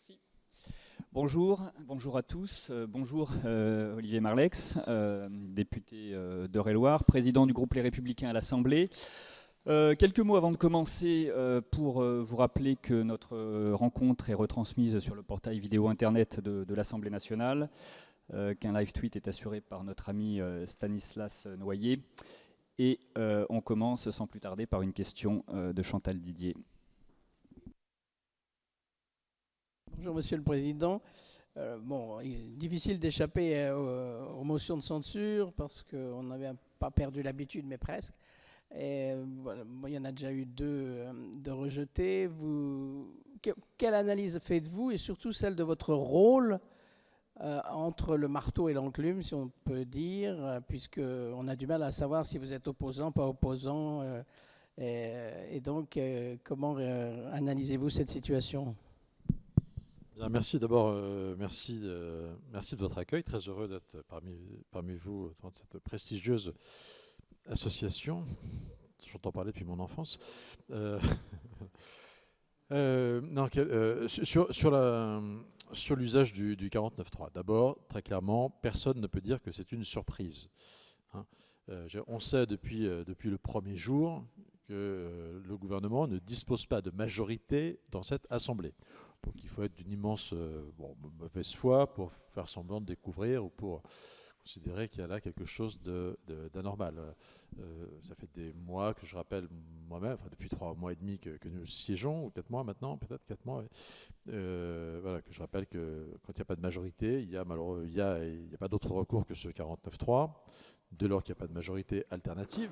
Merci. Bonjour à tous. Bonjour Olivier Marleix, député d'Eure-et-Loir, président du groupe Les Républicains à l'Assemblée. Quelques mots avant de commencer pour vous rappeler que notre rencontre est retransmise sur le portail vidéo internet de l'Assemblée nationale, qu'un live tweet est assuré par notre ami Stanislas Noyer. Et on commence sans plus tarder par une question de Chantal Didier. Bonjour Monsieur le Président. Il est difficile d'échapper aux motions de censure parce qu'on n'avait pas perdu l'habitude, mais presque. Et, voilà, il y en a déjà eu deux de rejetés. Quelle analyse faites-vous et surtout celle de votre rôle entre le marteau et l'enclume, si on peut dire, puisqu'on a du mal à savoir si vous êtes opposant, pas opposant. Et donc, comment analysez-vous cette situation ? Bien, merci d'abord, merci de votre accueil. Très heureux d'être parmi vous dans cette prestigieuse association. J'entends parler depuis mon enfance. Sur l'usage du 49.3. D'abord, très clairement, personne ne peut dire que c'est une surprise. On sait depuis le premier jour que le gouvernement ne dispose pas de majorité dans cette Assemblée. Donc il faut être d'une immense mauvaise foi pour faire semblant de découvrir ou pour considérer qu'il y a là quelque chose d'anormal. Ça fait des mois que je rappelle moi-même, enfin depuis 3 mois et demi que nous siégeons, ou 4 mois maintenant, peut-être 4 mois, que je rappelle que quand il n'y a pas de majorité, il n'y a pas d'autre recours que ce 49.3, dès lors qu'il n'y a pas de majorité alternative.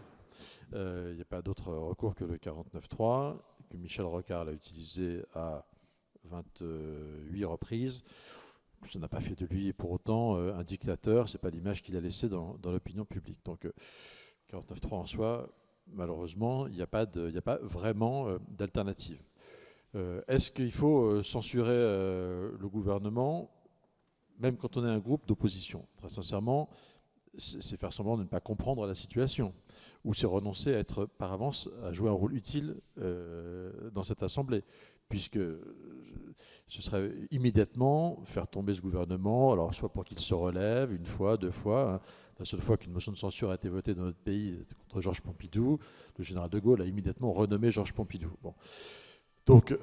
Il n'y a pas d'autre recours que le 49.3, que Michel Rocard l'a utilisé à 28 reprises. Ça n'a pas fait de lui pour autant un dictateur, ce n'est pas l'image qu'il a laissée dans l'opinion publique. Donc 49.3 en soi, malheureusement, il n'y a pas vraiment d'alternative. Est-ce qu'il faut censurer le gouvernement, même quand on est un groupe d'opposition? Très sincèrement, c'est faire semblant de ne pas comprendre la situation, ou c'est renoncer à être par avance, à jouer un rôle utile dans cette Assemblée, puisque ce serait immédiatement faire tomber ce gouvernement, alors soit pour qu'il se relève une fois, 2 fois. Hein. La seule fois qu'une motion de censure a été votée dans notre pays contre Georges Pompidou, le général de Gaulle a immédiatement renommé Georges Pompidou. Bon. Donc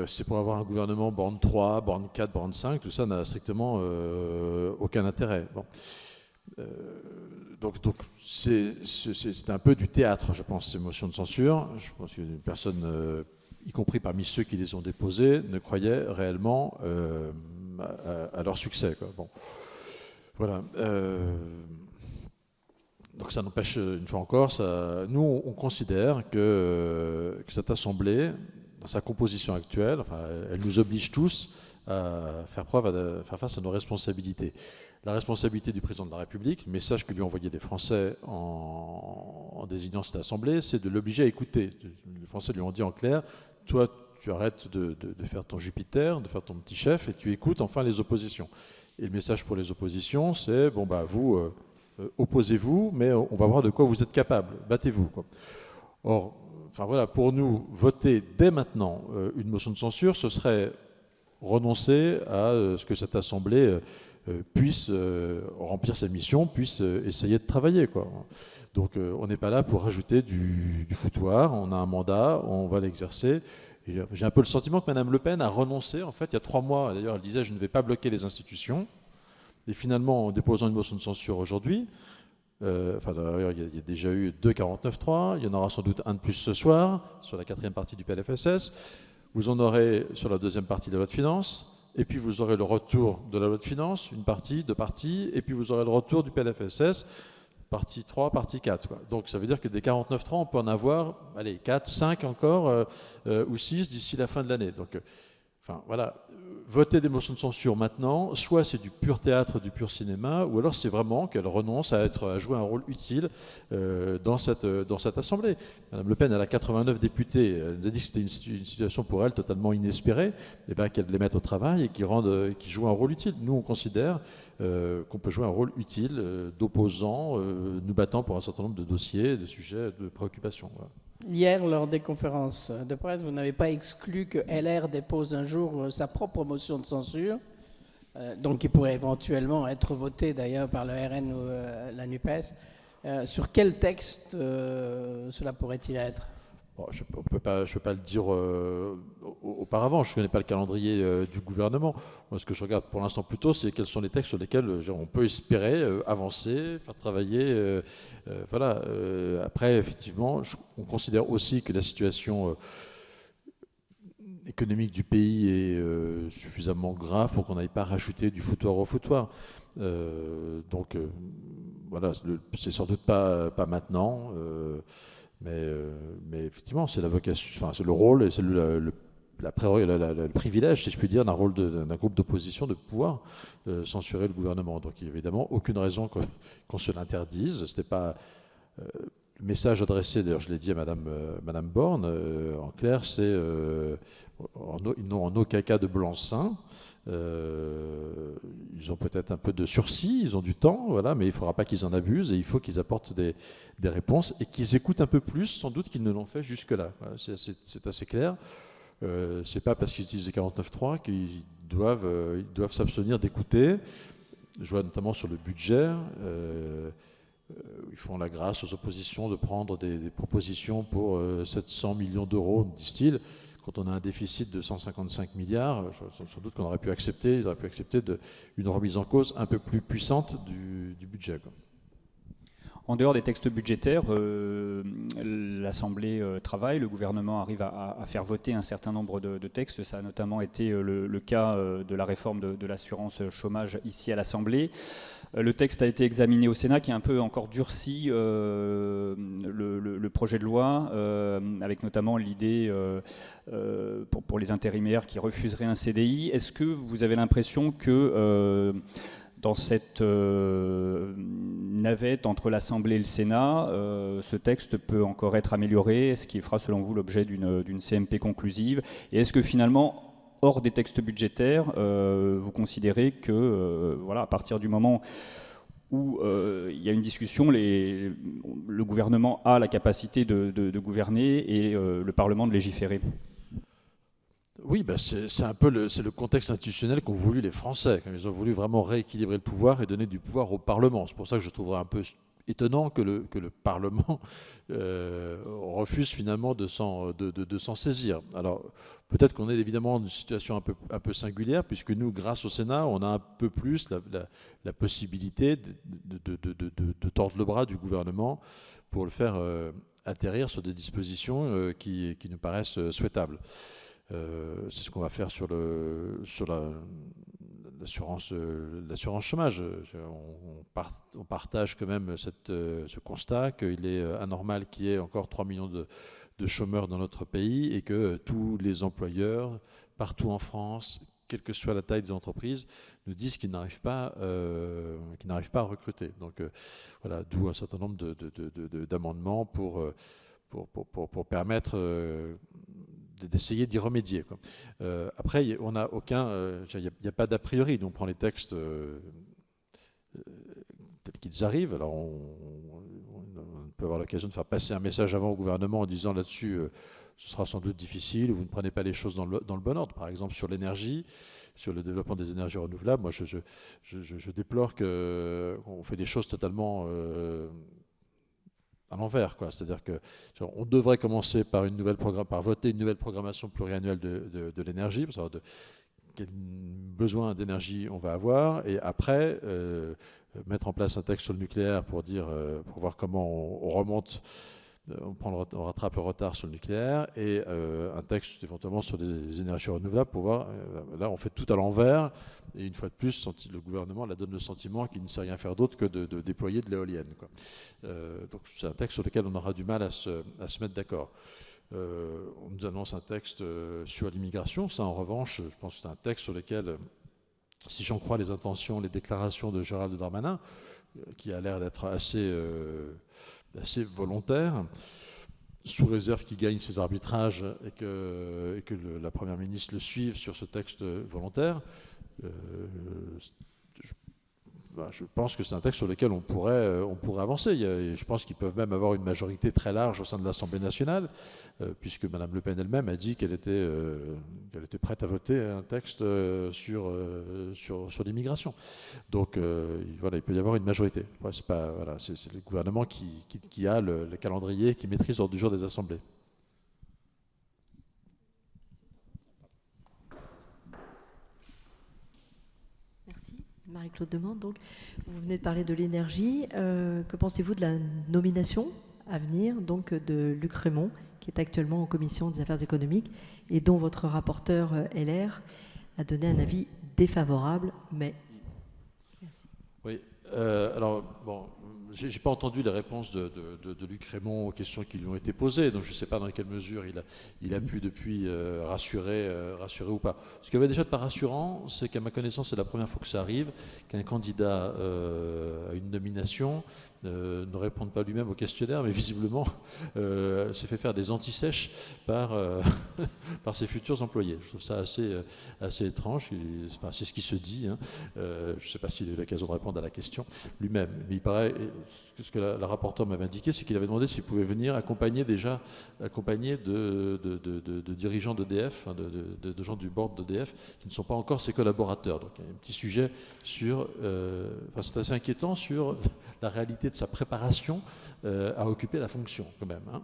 c'est pour avoir un gouvernement borne 3, borne 4, borne 5, tout ça n'a strictement aucun intérêt. Bon. Donc c'est un peu du théâtre, je pense, ces motions de censure. Je pense qu'une personne, y compris parmi ceux qui les ont déposées, ne croyait réellement à leur succès, quoi. Bon. Voilà. Donc ça n'empêche, une fois encore, nous on considère que cette Assemblée, dans sa composition actuelle, enfin, elle nous oblige tous à faire face à nos responsabilités. La responsabilité du président de la République, le message que lui ont envoyé les Français en désignant cette Assemblée, c'est de l'obliger à écouter. Les Français lui ont dit en clair, toi tu arrêtes de faire ton Jupiter, de faire ton petit chef, et tu écoutes enfin les oppositions. Et le message pour les oppositions, c'est, vous, opposez-vous, mais on va voir de quoi vous êtes capable, battez-vous, quoi. Or, pour nous, voter dès maintenant une motion de censure, ce serait renoncer à ce que cette Assemblée puisse remplir sa mission, puisse essayer de travailler, quoi. Donc on n'est pas là pour rajouter du foutoir, on a un mandat, on va l'exercer. J'ai un peu le sentiment que Mme Le Pen a renoncé, en fait, il y a 3 mois, d'ailleurs elle disait je ne vais pas bloquer les institutions, et finalement en déposant une motion de censure aujourd'hui, d'ailleurs il y a déjà eu 2 49.3, il y en aura sans doute un de plus ce soir, sur la 4e partie du PLFSS, vous en aurez sur la 2e partie de la loi de finances, et puis vous aurez le retour de la loi de finances, une partie, 2 parties, et puis vous aurez le retour du PLFSS, partie 3, partie 4. Quoi. Donc ça veut dire que des 49.3, on peut en avoir 4, 5 encore, ou 6 d'ici la fin de l'année. Donc voter des motions de censure maintenant, soit c'est du pur théâtre, du pur cinéma, ou alors c'est vraiment qu'elle renonce à jouer un rôle utile dans cette Assemblée. Mme Le Pen, elle a 89 députés, elle nous a dit que c'était une situation pour elle totalement inespérée, et qu'elle les mette au travail et qu'ils jouent un rôle utile. Nous, on considère qu'on peut jouer un rôle utile d'opposants, nous battant pour un certain nombre de dossiers, de sujets, de préoccupations. Voilà. Hier, lors des conférences de presse, vous n'avez pas exclu que LR dépose un jour sa propre motion de censure, donc qui pourrait éventuellement être votée d'ailleurs par le RN ou la NUPES. Sur quel texte cela pourrait-il être ? Bon, je ne peux pas le dire auparavant, je ne connais pas le calendrier du gouvernement. Moi, ce que je regarde pour l'instant plutôt, c'est quels sont les textes sur lesquels on peut espérer avancer, faire travailler. Voilà. Après, effectivement, on considère aussi que la situation économique du pays est suffisamment grave pour qu'on n'aille pas rajouter du foutoir au foutoir. Donc, voilà, c'est sans doute pas maintenant. Mais effectivement, c'est la vocation, enfin, c'est le rôle et c'est le privilège, si je puis dire, d'un groupe d'opposition de pouvoir censurer le gouvernement. Donc, il n'y a évidemment aucune raison qu'on se l'interdise. C'était pas le message adressé, d'ailleurs, je l'ai dit à Madame Borne. En clair, c'est ils n'ont en aucun cas de blanc-seing. Ils ont peut-être un peu de sursis, ils ont du temps, voilà, mais il ne faudra pas qu'ils en abusent et il faut qu'ils apportent des réponses et qu'ils écoutent un peu plus, sans doute qu'ils ne l'ont fait jusque-là. Voilà, c'est assez clair. C'est pas parce qu'ils utilisent les 49.3 qu'ils doivent s'abstenir d'écouter. Je vois notamment sur le budget, ils font la grâce aux oppositions de prendre des propositions pour 700 millions d'euros, disent-ils. Quand on a un déficit de 155 milliards, sans doute qu'on aurait pu accepter, ils auraient pu accepter une remise en cause un peu plus puissante du budget, quoi. En dehors des textes budgétaires, l'Assemblée travaille, le gouvernement arrive à faire voter un certain nombre de textes. Ça a notamment été le cas de la réforme de l'assurance chômage ici à l'Assemblée. Le texte a été examiné au Sénat, qui a un peu encore durci le projet de loi, avec notamment l'idée pour les intérimaires qui refuseraient un CDI. Est-ce que vous avez l'impression que dans cette navette entre l'Assemblée et le Sénat, ce texte peut encore être amélioré, ce qui fera selon vous l'objet d'une CMP conclusive? Et est-ce que finalement, hors des textes budgétaires, vous considérez que, voilà, à partir du moment où il y a une discussion, le gouvernement a la capacité de gouverner et le Parlement de légiférer? Oui, ben c'est un peu le contexte institutionnel qu'ont voulu les Français, quand ils ont voulu vraiment rééquilibrer le pouvoir et donner du pouvoir au Parlement. C'est pour ça que je trouverais un peu étonnant que le Parlement refuse finalement de s'en saisir. Alors peut-être qu'on est évidemment dans une situation un peu singulière, puisque nous, grâce au Sénat, on a un peu plus la possibilité de tordre le bras du gouvernement pour le faire atterrir sur des dispositions qui nous paraissent souhaitables. C'est ce qu'on va faire sur l'assurance chômage. On partage quand même ce constat qu'il est anormal qu'il y ait encore 3 millions de chômeurs dans notre pays et que tous les employeurs, partout en France, quelle que soit la taille des entreprises, nous disent qu'ils n'arrivent pas à recruter. Donc voilà, d'où un certain nombre d'amendements pour permettre d'essayer d'y remédier, quoi. Après, on n'a il n'y a pas d'a priori. Nous, on prend les textes tels qu'ils arrivent. Alors, on peut avoir l'occasion de faire passer un message avant au gouvernement en disant là-dessus, ce sera sans doute difficile, vous ne prenez pas les choses dans le bon ordre. Par exemple, sur l'énergie, sur le développement des énergies renouvelables, moi, je déplore qu'on fait des choses totalement à l'envers, quoi. C'est-à-dire que on devrait commencer par voter une nouvelle programmation pluriannuelle de l'énergie, pour savoir quel besoin d'énergie on va avoir, et après mettre en place un texte sur le nucléaire pour voir comment on remonte, on rattrape le retard sur le nucléaire, et un texte éventuellement sur les énergies renouvelables pour voir. Là, on fait tout à l'envers, et une fois de plus, le gouvernement donne le sentiment qu'il ne sait rien faire d'autre que de déployer de l'éolienne, quoi. Donc c'est un texte sur lequel on aura du mal à se mettre d'accord. On nous annonce un texte sur l'immigration. Ça, en revanche, je pense que c'est un texte sur lequel, si j'en crois les intentions, les déclarations de Gérald Darmanin, qui a l'air d'être assez volontaire, sous réserve qu'il gagne ses arbitrages et que la Première ministre le suive sur ce texte volontaire. je pense que c'est un texte sur lequel on pourrait avancer. Je pense qu'ils peuvent même avoir une majorité très large au sein de l'Assemblée nationale, puisque Mme Le Pen elle-même a dit qu'elle était prête à voter un texte sur l'immigration. Donc voilà, il peut y avoir une majorité. Ouais, c'est le gouvernement qui a le calendrier, qui maîtrise l'ordre du jour des assemblées. Marie-Claude Demande, donc, vous venez de parler de l'énergie. Que pensez-vous de la nomination à venir donc, de Luc Rémont, qui est actuellement en commission des affaires économiques et dont votre rapporteur LR a donné un avis défavorable, mais... Merci. Oui, alors, bon, j'ai pas entendu les réponses de Luc Rémont aux questions qui lui ont été posées, donc je ne sais pas dans quelle mesure il a pu depuis rassurer ou pas. Ce qui avait déjà de pas rassurant, c'est qu'à ma connaissance, c'est la première fois que ça arrive, qu'un candidat à une nomination ne réponde pas lui-même au questionnaire, mais visiblement s'est fait faire des antisèches par ses futurs employés. Je trouve ça assez étrange. Enfin, c'est ce qui se dit. Hein. Je ne sais pas s'il a eu l'occasion de répondre à la question lui-même, mais il paraît, ce que la rapporteure m'avait indiqué, c'est qu'il avait demandé s'il pouvait venir accompagné de dirigeants d'EDF, de gens du board d'EDF qui ne sont pas encore ses collaborateurs. Donc il y a un petit sujet sur... c'est assez inquiétant sur la réalité de sa préparation à occuper la fonction quand même. Hein.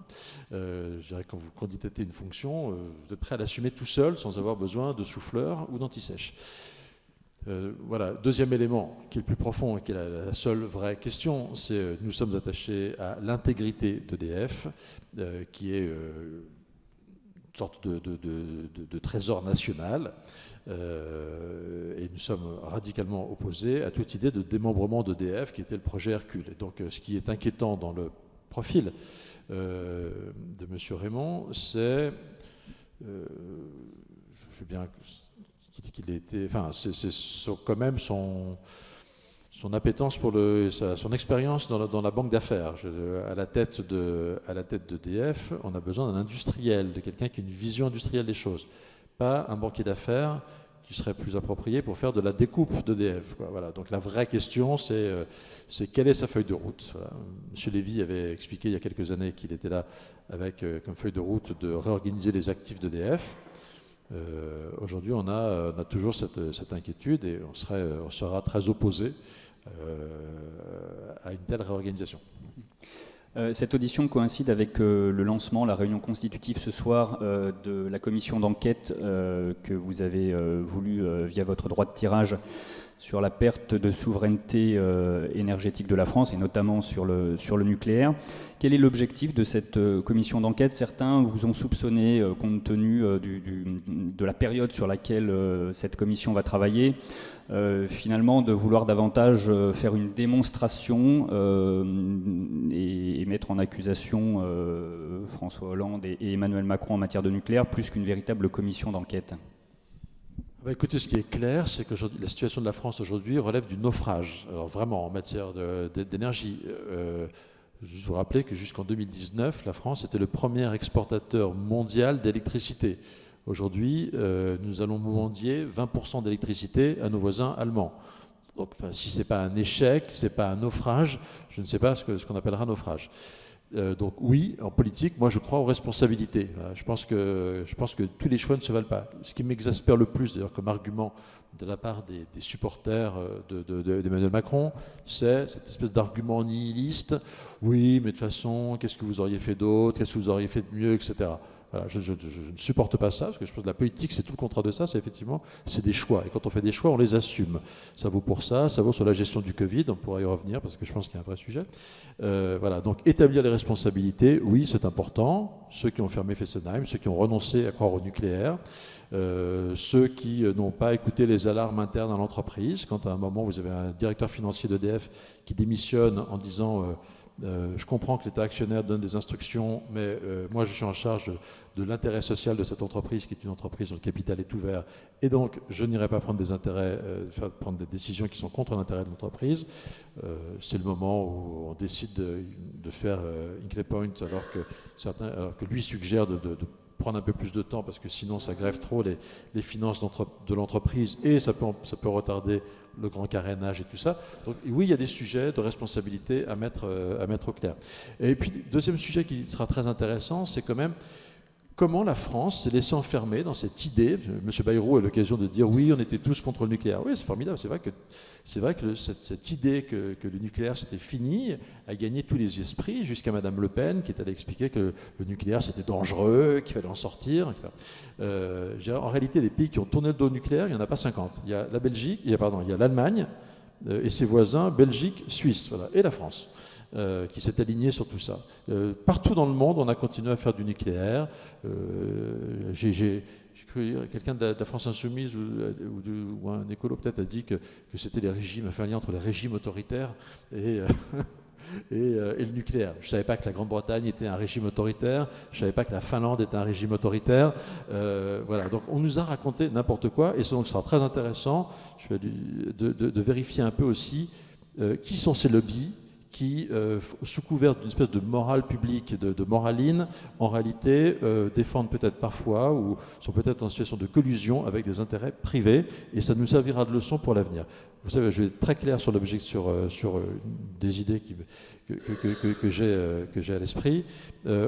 Je dirais que quand vous candidatez une fonction, vous êtes prêt à l'assumer tout seul sans avoir besoin de souffleur ou d'antisèche. Voilà, deuxième élément qui est le plus profond et qui est la seule vraie question, c'est nous sommes attachés à l'intégrité d'EDF, qui est une sorte de trésor national, et nous sommes radicalement opposés à toute idée de démembrement d'EDF qui était le projet Hercule. Et donc ce qui est inquiétant dans le profil de M. Rémont, c'est, je sais bien qu'il était, enfin c'est quand même son appétence pour son expérience dans la banque d'affaires. À la tête d'EDF, on a besoin d'un industriel, de quelqu'un qui a une vision industrielle des choses, pas un banquier d'affaires qui serait plus approprié pour faire de la découpe d'EDF. Voilà. Donc la vraie question, c'est quelle est sa feuille de route. Voilà. M. Lévy avait expliqué il y a quelques années qu'il était là avec comme feuille de route de réorganiser les actifs d'EDF. Aujourd'hui, on a toujours cette inquiétude et on sera très opposé à une telle réorganisation. Cette audition coïncide avec le lancement, la réunion constitutive ce soir de la commission d'enquête que vous avez voulu via votre droit de tirage sur la perte de souveraineté énergétique de la France et notamment sur le nucléaire. Quel est l'objectif de cette commission d'enquête? Certains vous ont soupçonné, compte tenu de la période sur laquelle cette commission va travailler, finalement de vouloir davantage faire une démonstration et mettre en accusation François Hollande et Emmanuel Macron en matière de nucléaire, plus qu'une véritable commission d'enquête. Écoutez, ce qui est clair, c'est que la situation de la France aujourd'hui relève du naufrage. Alors vraiment, en matière d'énergie, je vous rappeler que jusqu'en 2019, la France était le premier exportateur mondial d'électricité. Aujourd'hui, nous allons mendier 20% d'électricité à nos voisins allemands. Donc, si ce n'est pas un échec, ce n'est pas un naufrage, je ne sais pas ce qu'on appellera naufrage. Donc oui, en politique, moi je crois aux responsabilités. Je pense que tous les choix ne se valent pas. Ce qui m'exaspère le plus, d'ailleurs, comme argument de la part des supporters d'Emmanuel Macron, c'est cette espèce d'argument nihiliste. Oui, mais de toute façon, qu'est-ce que vous auriez fait d'autre? Qu'est-ce que vous auriez fait de mieux, etc. Voilà, je ne supporte pas ça, parce que je pense que la politique, c'est tout le contraire de ça, c'est des choix. Et quand on fait des choix, on les assume. Ça vaut pour ça vaut sur la gestion du Covid, on pourra y revenir, parce que je pense qu'il y a un vrai sujet. Voilà, donc établir les responsabilités, oui, c'est important. Ceux qui ont fermé Fessenheim, ceux qui ont renoncé à croire au nucléaire, ceux qui n'ont pas écouté les alarmes internes à l'entreprise, quand à un moment, vous avez un directeur financier d'EDF qui démissionne en disant... je comprends que l'État actionnaire donne des instructions, mais moi je suis en charge de l'intérêt social de cette entreprise, qui est une entreprise dont le capital est ouvert, et donc je n'irai pas prendre prendre des décisions qui sont contre l'intérêt de l'entreprise. C'est le moment où on décide de faire Hinkley Point, alors que lui suggère de prendre un peu plus de temps parce que sinon ça grève trop les finances de l'entreprise et ça peut retarder le grand carénage et tout ça. Donc oui, il y a des sujets de responsabilité à mettre au clair. Et puis, deuxième sujet qui sera très intéressant, c'est quand même comment la France s'est laissée enfermer dans cette idée. M. Bayrou a l'occasion de dire oui, on était tous contre le nucléaire. Oui, c'est formidable. C'est vrai que cette idée que le nucléaire c'était fini a gagné tous les esprits, jusqu'à Mme Le Pen qui est allée expliquer que le nucléaire c'était dangereux, qu'il fallait en sortir, etc. En réalité, les pays qui ont tourné le dos au nucléaire, il n'y en a pas 50. Il y a la Belgique, il y a l'Allemagne et ses voisins, Belgique, Suisse, voilà, et la France. Qui s'est aligné sur tout ça. Partout dans le monde, on a continué à faire du nucléaire. J'ai cru quelqu'un de la France Insoumise ou un écolo peut-être a dit que c'était les régimes, enfin un lien entre les régimes autoritaires et le nucléaire. Je ne savais pas que la Grande-Bretagne était un régime autoritaire, je ne savais pas que la Finlande était un régime autoritaire. Voilà, donc on nous a raconté n'importe quoi, et ce sera très intéressant de vérifier un peu aussi qui sont ces lobbies qui, sous couvert d'une espèce de morale publique, de moraline, en réalité défendent peut-être parfois ou sont peut-être en situation de collusion avec des intérêts privés, et ça nous servira de leçon pour l'avenir. Vous savez, je vais être très clair sur l'objectif, sur des idées que j'ai à l'esprit.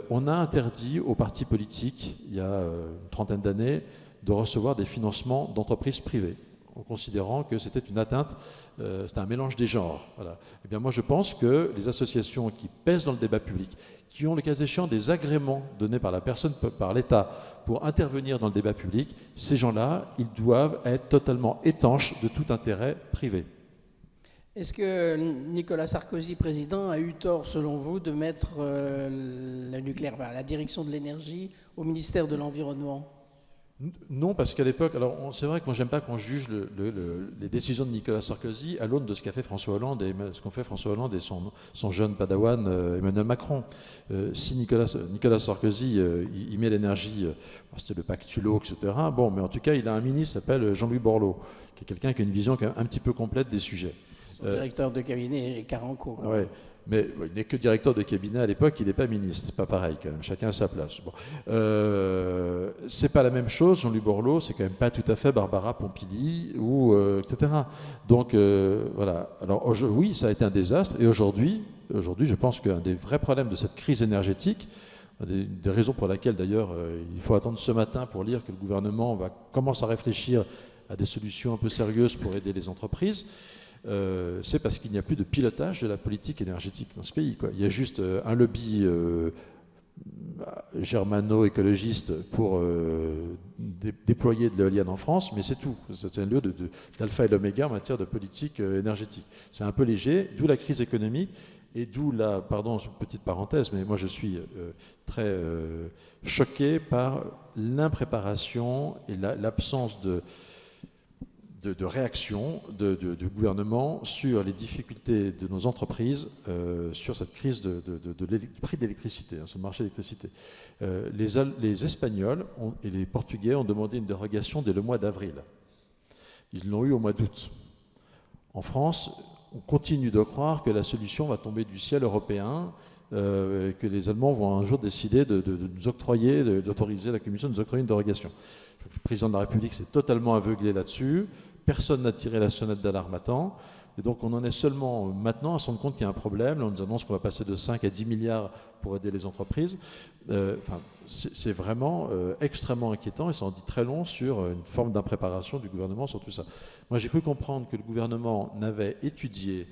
On a interdit aux partis politiques, il y a une trentaine d'années, de recevoir des financements d'entreprises privées, en considérant que c'était une atteinte, c'était un mélange des genres. Voilà. Eh bien, moi, je pense que les associations qui pèsent dans le débat public, qui ont le cas échéant des agréments donnés par la personne, par l'État, pour intervenir dans le débat public, ces gens-là, ils doivent être totalement étanches de tout intérêt privé. Est-ce que Nicolas Sarkozy, président, a eu tort, selon vous, de mettre le nucléaire, la direction de l'énergie, au ministère de l'Environnement ? Non, parce qu'à l'époque, alors c'est vrai que moi j'aime pas qu'on juge les décisions de Nicolas Sarkozy à l'aune de ce qu'a fait François Hollande et ce qu'ont fait François Hollande et son jeune padawan Emmanuel Macron. Si Nicolas Sarkozy il met l'énergie, c'était le pacte Hulot, etc. Bon, mais en tout cas il a un ministre qui s'appelle Jean-Louis Borloo, qui est quelqu'un qui a une vision quand même un petit peu complète des sujets. Son directeur de cabinet est Carenco. Oui, mais il n'est que directeur de cabinet à l'époque, il n'est pas ministre, c'est pas pareil quand même, chacun à sa place. Bon. C'est pas la même chose, Jean-Louis Borloo, c'est quand même pas tout à fait Barbara Pompili, etc. Donc voilà, alors oui, ça a été un désastre, et aujourd'hui, je pense qu'un des vrais problèmes de cette crise énergétique, des raisons pour lesquelles d'ailleurs il faut attendre ce matin pour lire que le gouvernement commence à réfléchir à des solutions un peu sérieuses pour aider les entreprises, c'est parce qu'il n'y a plus de pilotage de la politique énergétique dans ce pays, quoi. Il y a juste un lobby germano-écologiste pour déployer de l'éolienne en France, mais c'est tout. C'est un lieu d'alpha et l'oméga en matière de politique énergétique. C'est un peu léger, d'où la crise économique et d'où pardon, petite parenthèse, mais moi je suis très choqué par l'impréparation et l'absence de réaction du gouvernement sur les difficultés de nos entreprises sur cette crise du prix de l'électricité, sur le marché de l'électricité. Les Espagnols et les Portugais ont demandé une dérogation dès le mois d'avril. Ils l'ont eu au mois d'août. En France, on continue de croire que la solution va tomber du ciel européen, que les Allemands vont un jour décider de nous octroyer, d'autoriser la Commission de nous octroyer une dérogation. Le président de la République s'est totalement aveuglé là-dessus. Personne n'a tiré la sonnette d'alarme à temps. Et donc on en est seulement maintenant à se rendre compte qu'il y a un problème. Là, on nous annonce qu'on va passer de 5 à 10 milliards pour aider les entreprises. C'est vraiment extrêmement inquiétant et ça en dit très long sur une forme d'impréparation du gouvernement sur tout ça. Moi, j'ai cru comprendre que le gouvernement n'avait étudié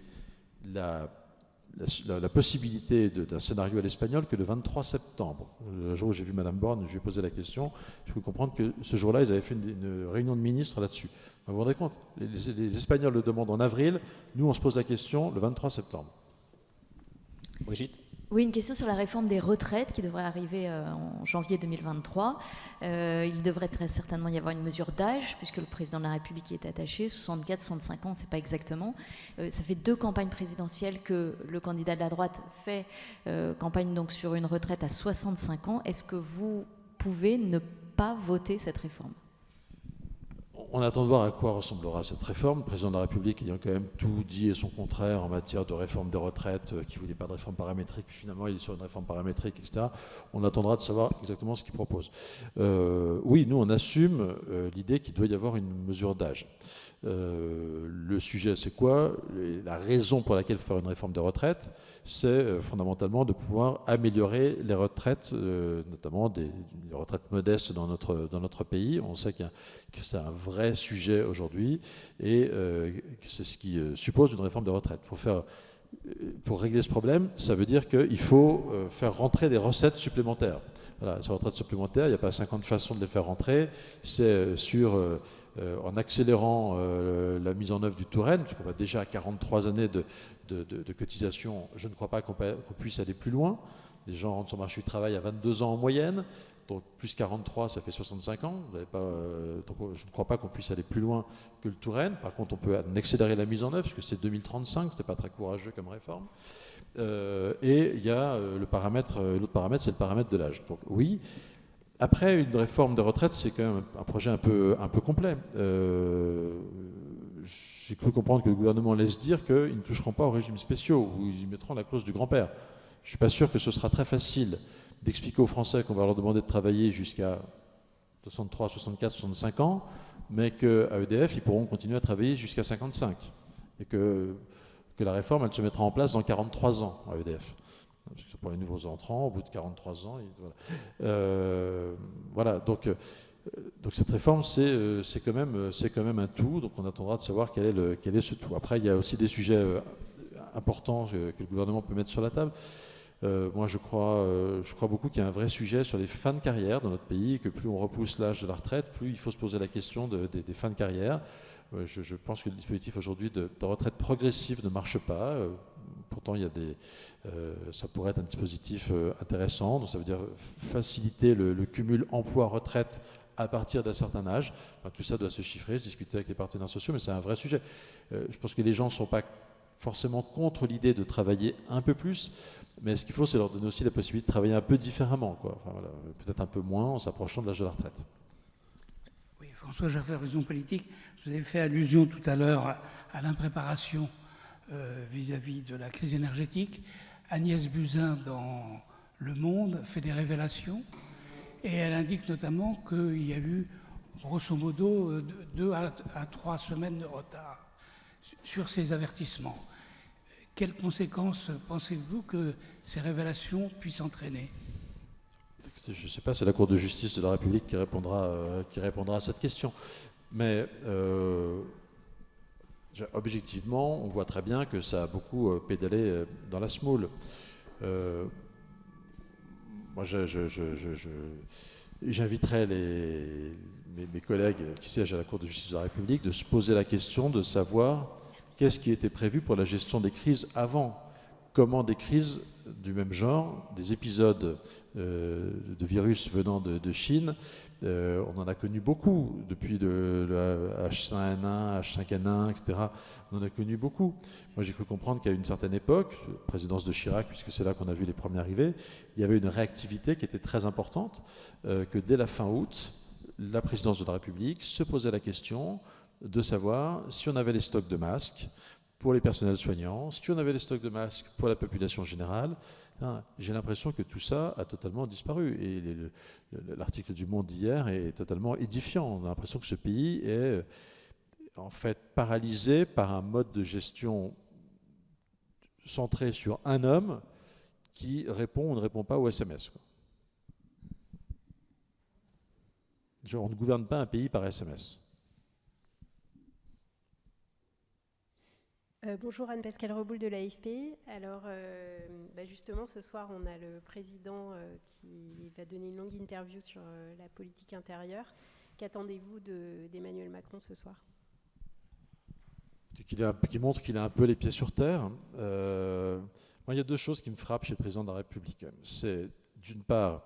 la possibilité d'un scénario à l'espagnol que le 23 septembre. Le jour où j'ai vu Mme Borne, je lui ai posé la question. Je peux comprendre que ce jour-là, ils avaient fait une réunion de ministres là-dessus. Vous vous rendez compte ? Les Espagnols le demandent en avril. Nous, on se pose la question le 23 septembre. Brigitte ? Oui, une question sur la réforme des retraites qui devrait arriver en janvier 2023. Il devrait très certainement y avoir une mesure d'âge, puisque le président de la République y est attaché. 64, 65 ans, c'est pas exactement. Ça fait 2 campagnes présidentielles que le candidat de la droite fait campagne donc sur une retraite à 65 ans. Est-ce que vous pouvez ne pas voter cette réforme ? On attend de voir à quoi ressemblera cette réforme. Le président de la République ayant quand même tout dit et son contraire en matière de réforme des retraites, qui ne voulait pas de réforme paramétrique, puis finalement il est sur une réforme paramétrique, etc. On attendra de savoir exactement ce qu'il propose. Oui, nous on assume l'idée qu'il doit y avoir une mesure d'âge. Le sujet, c'est quoi? La raison pour laquelle faire une réforme des retraites, c'est fondamentalement de pouvoir améliorer les retraites, notamment les retraites modestes dans notre pays. On sait que c'est un vrai sujet aujourd'hui et c'est ce qui suppose une réforme des retraites. Pour régler ce problème, ça veut dire qu'il faut faire rentrer des recettes supplémentaires. Voilà, ces retraites supplémentaires, il n'y a pas 50 façons de les faire rentrer. C'est en accélérant la mise en œuvre du Touraine, puisqu'on va déjà à 43 années de cotisation, je ne crois pas qu'on puisse aller plus loin. Les gens rentrent sur le marché du travail à 22 ans en moyenne, donc plus 43, ça fait 65 ans. Donc je ne crois pas qu'on puisse aller plus loin que le Touraine. Par contre, on peut accélérer la mise en œuvre, puisque c'est 2035, ce n'était pas très courageux comme réforme. Et il y a l'autre paramètre, c'est le paramètre de l'âge. Donc oui. Après, une réforme des retraites, c'est quand même un projet un peu complet. J'ai cru comprendre que le gouvernement laisse dire qu'ils ne toucheront pas aux régimes spéciaux, ou ils mettront la clause du grand-père. Je ne suis pas sûr que ce sera très facile d'expliquer aux Français qu'on va leur demander de travailler jusqu'à 63, 64, 65 ans, mais qu'à EDF, ils pourront continuer à travailler jusqu'à 55. Et que la réforme, elle se mettra en place dans 43 ans à EDF. Parce que pour les nouveaux entrants, au bout de 43 ans, voilà. Donc cette réforme, c'est quand même un tout. Donc on attendra de savoir quel est ce tout. Après, il y a aussi des sujets importants que le gouvernement peut mettre sur la table. Moi, je crois beaucoup qu'il y a un vrai sujet sur les fins de carrière dans notre pays, et que plus on repousse l'âge de la retraite, plus il faut se poser la question des fins de carrière. Je pense que le dispositif aujourd'hui de retraite progressive ne marche pas. Pourtant, ça pourrait être un dispositif intéressant. Donc, ça veut dire faciliter le cumul emploi-retraite à partir d'un certain âge. Enfin, tout ça doit se chiffrer, se discuter avec les partenaires sociaux, mais c'est un vrai sujet. Je pense que les gens ne sont pas forcément contre l'idée de travailler un peu plus, mais ce qu'il faut, c'est leur donner aussi la possibilité de travailler un peu différemment, quoi. Enfin, voilà, peut-être un peu moins en s'approchant de l'âge de la retraite. Oui, François Jaffé, Horizon Politique. Vous avez fait allusion tout à l'heure à l'impréparation vis-à-vis de la crise énergétique. Agnès Buzyn, dans Le Monde, fait des révélations et elle indique notamment qu'il y a eu, grosso modo, 2 à 3 semaines de retard sur ces avertissements. Quelles conséquences pensez-vous que ces révélations puissent entraîner ? Je ne sais pas, c'est la Cour de justice de la République qui répondra à cette question. Mais objectivement, on voit très bien que ça a beaucoup pédalé dans la semoule. Moi, j'inviterais mes collègues qui siègent à la Cour de justice de la République de se poser la question de savoir qu'est-ce qui était prévu pour la gestion des crises avant. Comment des crises du même genre, des épisodes de virus venant de Chine, on en a connu beaucoup depuis le H5N1, H5N1, etc. On en a connu beaucoup. Moi, j'ai cru comprendre qu'à une certaine époque, présidence de Chirac, puisque c'est là qu'on a vu les premiers arriver, il y avait une réactivité qui était très importante, que dès la fin août, la présidence de la République se posait la question de savoir si on avait les stocks de masques pour les personnels soignants, si on avait les stocks de masques pour la population générale. J'ai l'impression que tout ça a totalement disparu. Et l'article du Monde d'hier est totalement édifiant. On a l'impression que ce pays est en fait paralysé par un mode de gestion centré sur un homme qui répond ou ne répond pas aux SMS. On ne gouverne pas un pays par SMS. Bonjour, Anne-Pascale Reboul de l'AFP. Alors, justement, ce soir, on a le président qui va donner une longue interview sur la politique intérieure. Qu'attendez-vous d'Emmanuel Macron ce soir ? Qui montre qu'il a un peu les pieds sur terre. Moi, il y a 2 choses qui me frappent chez le président de la République. C'est, d'une part,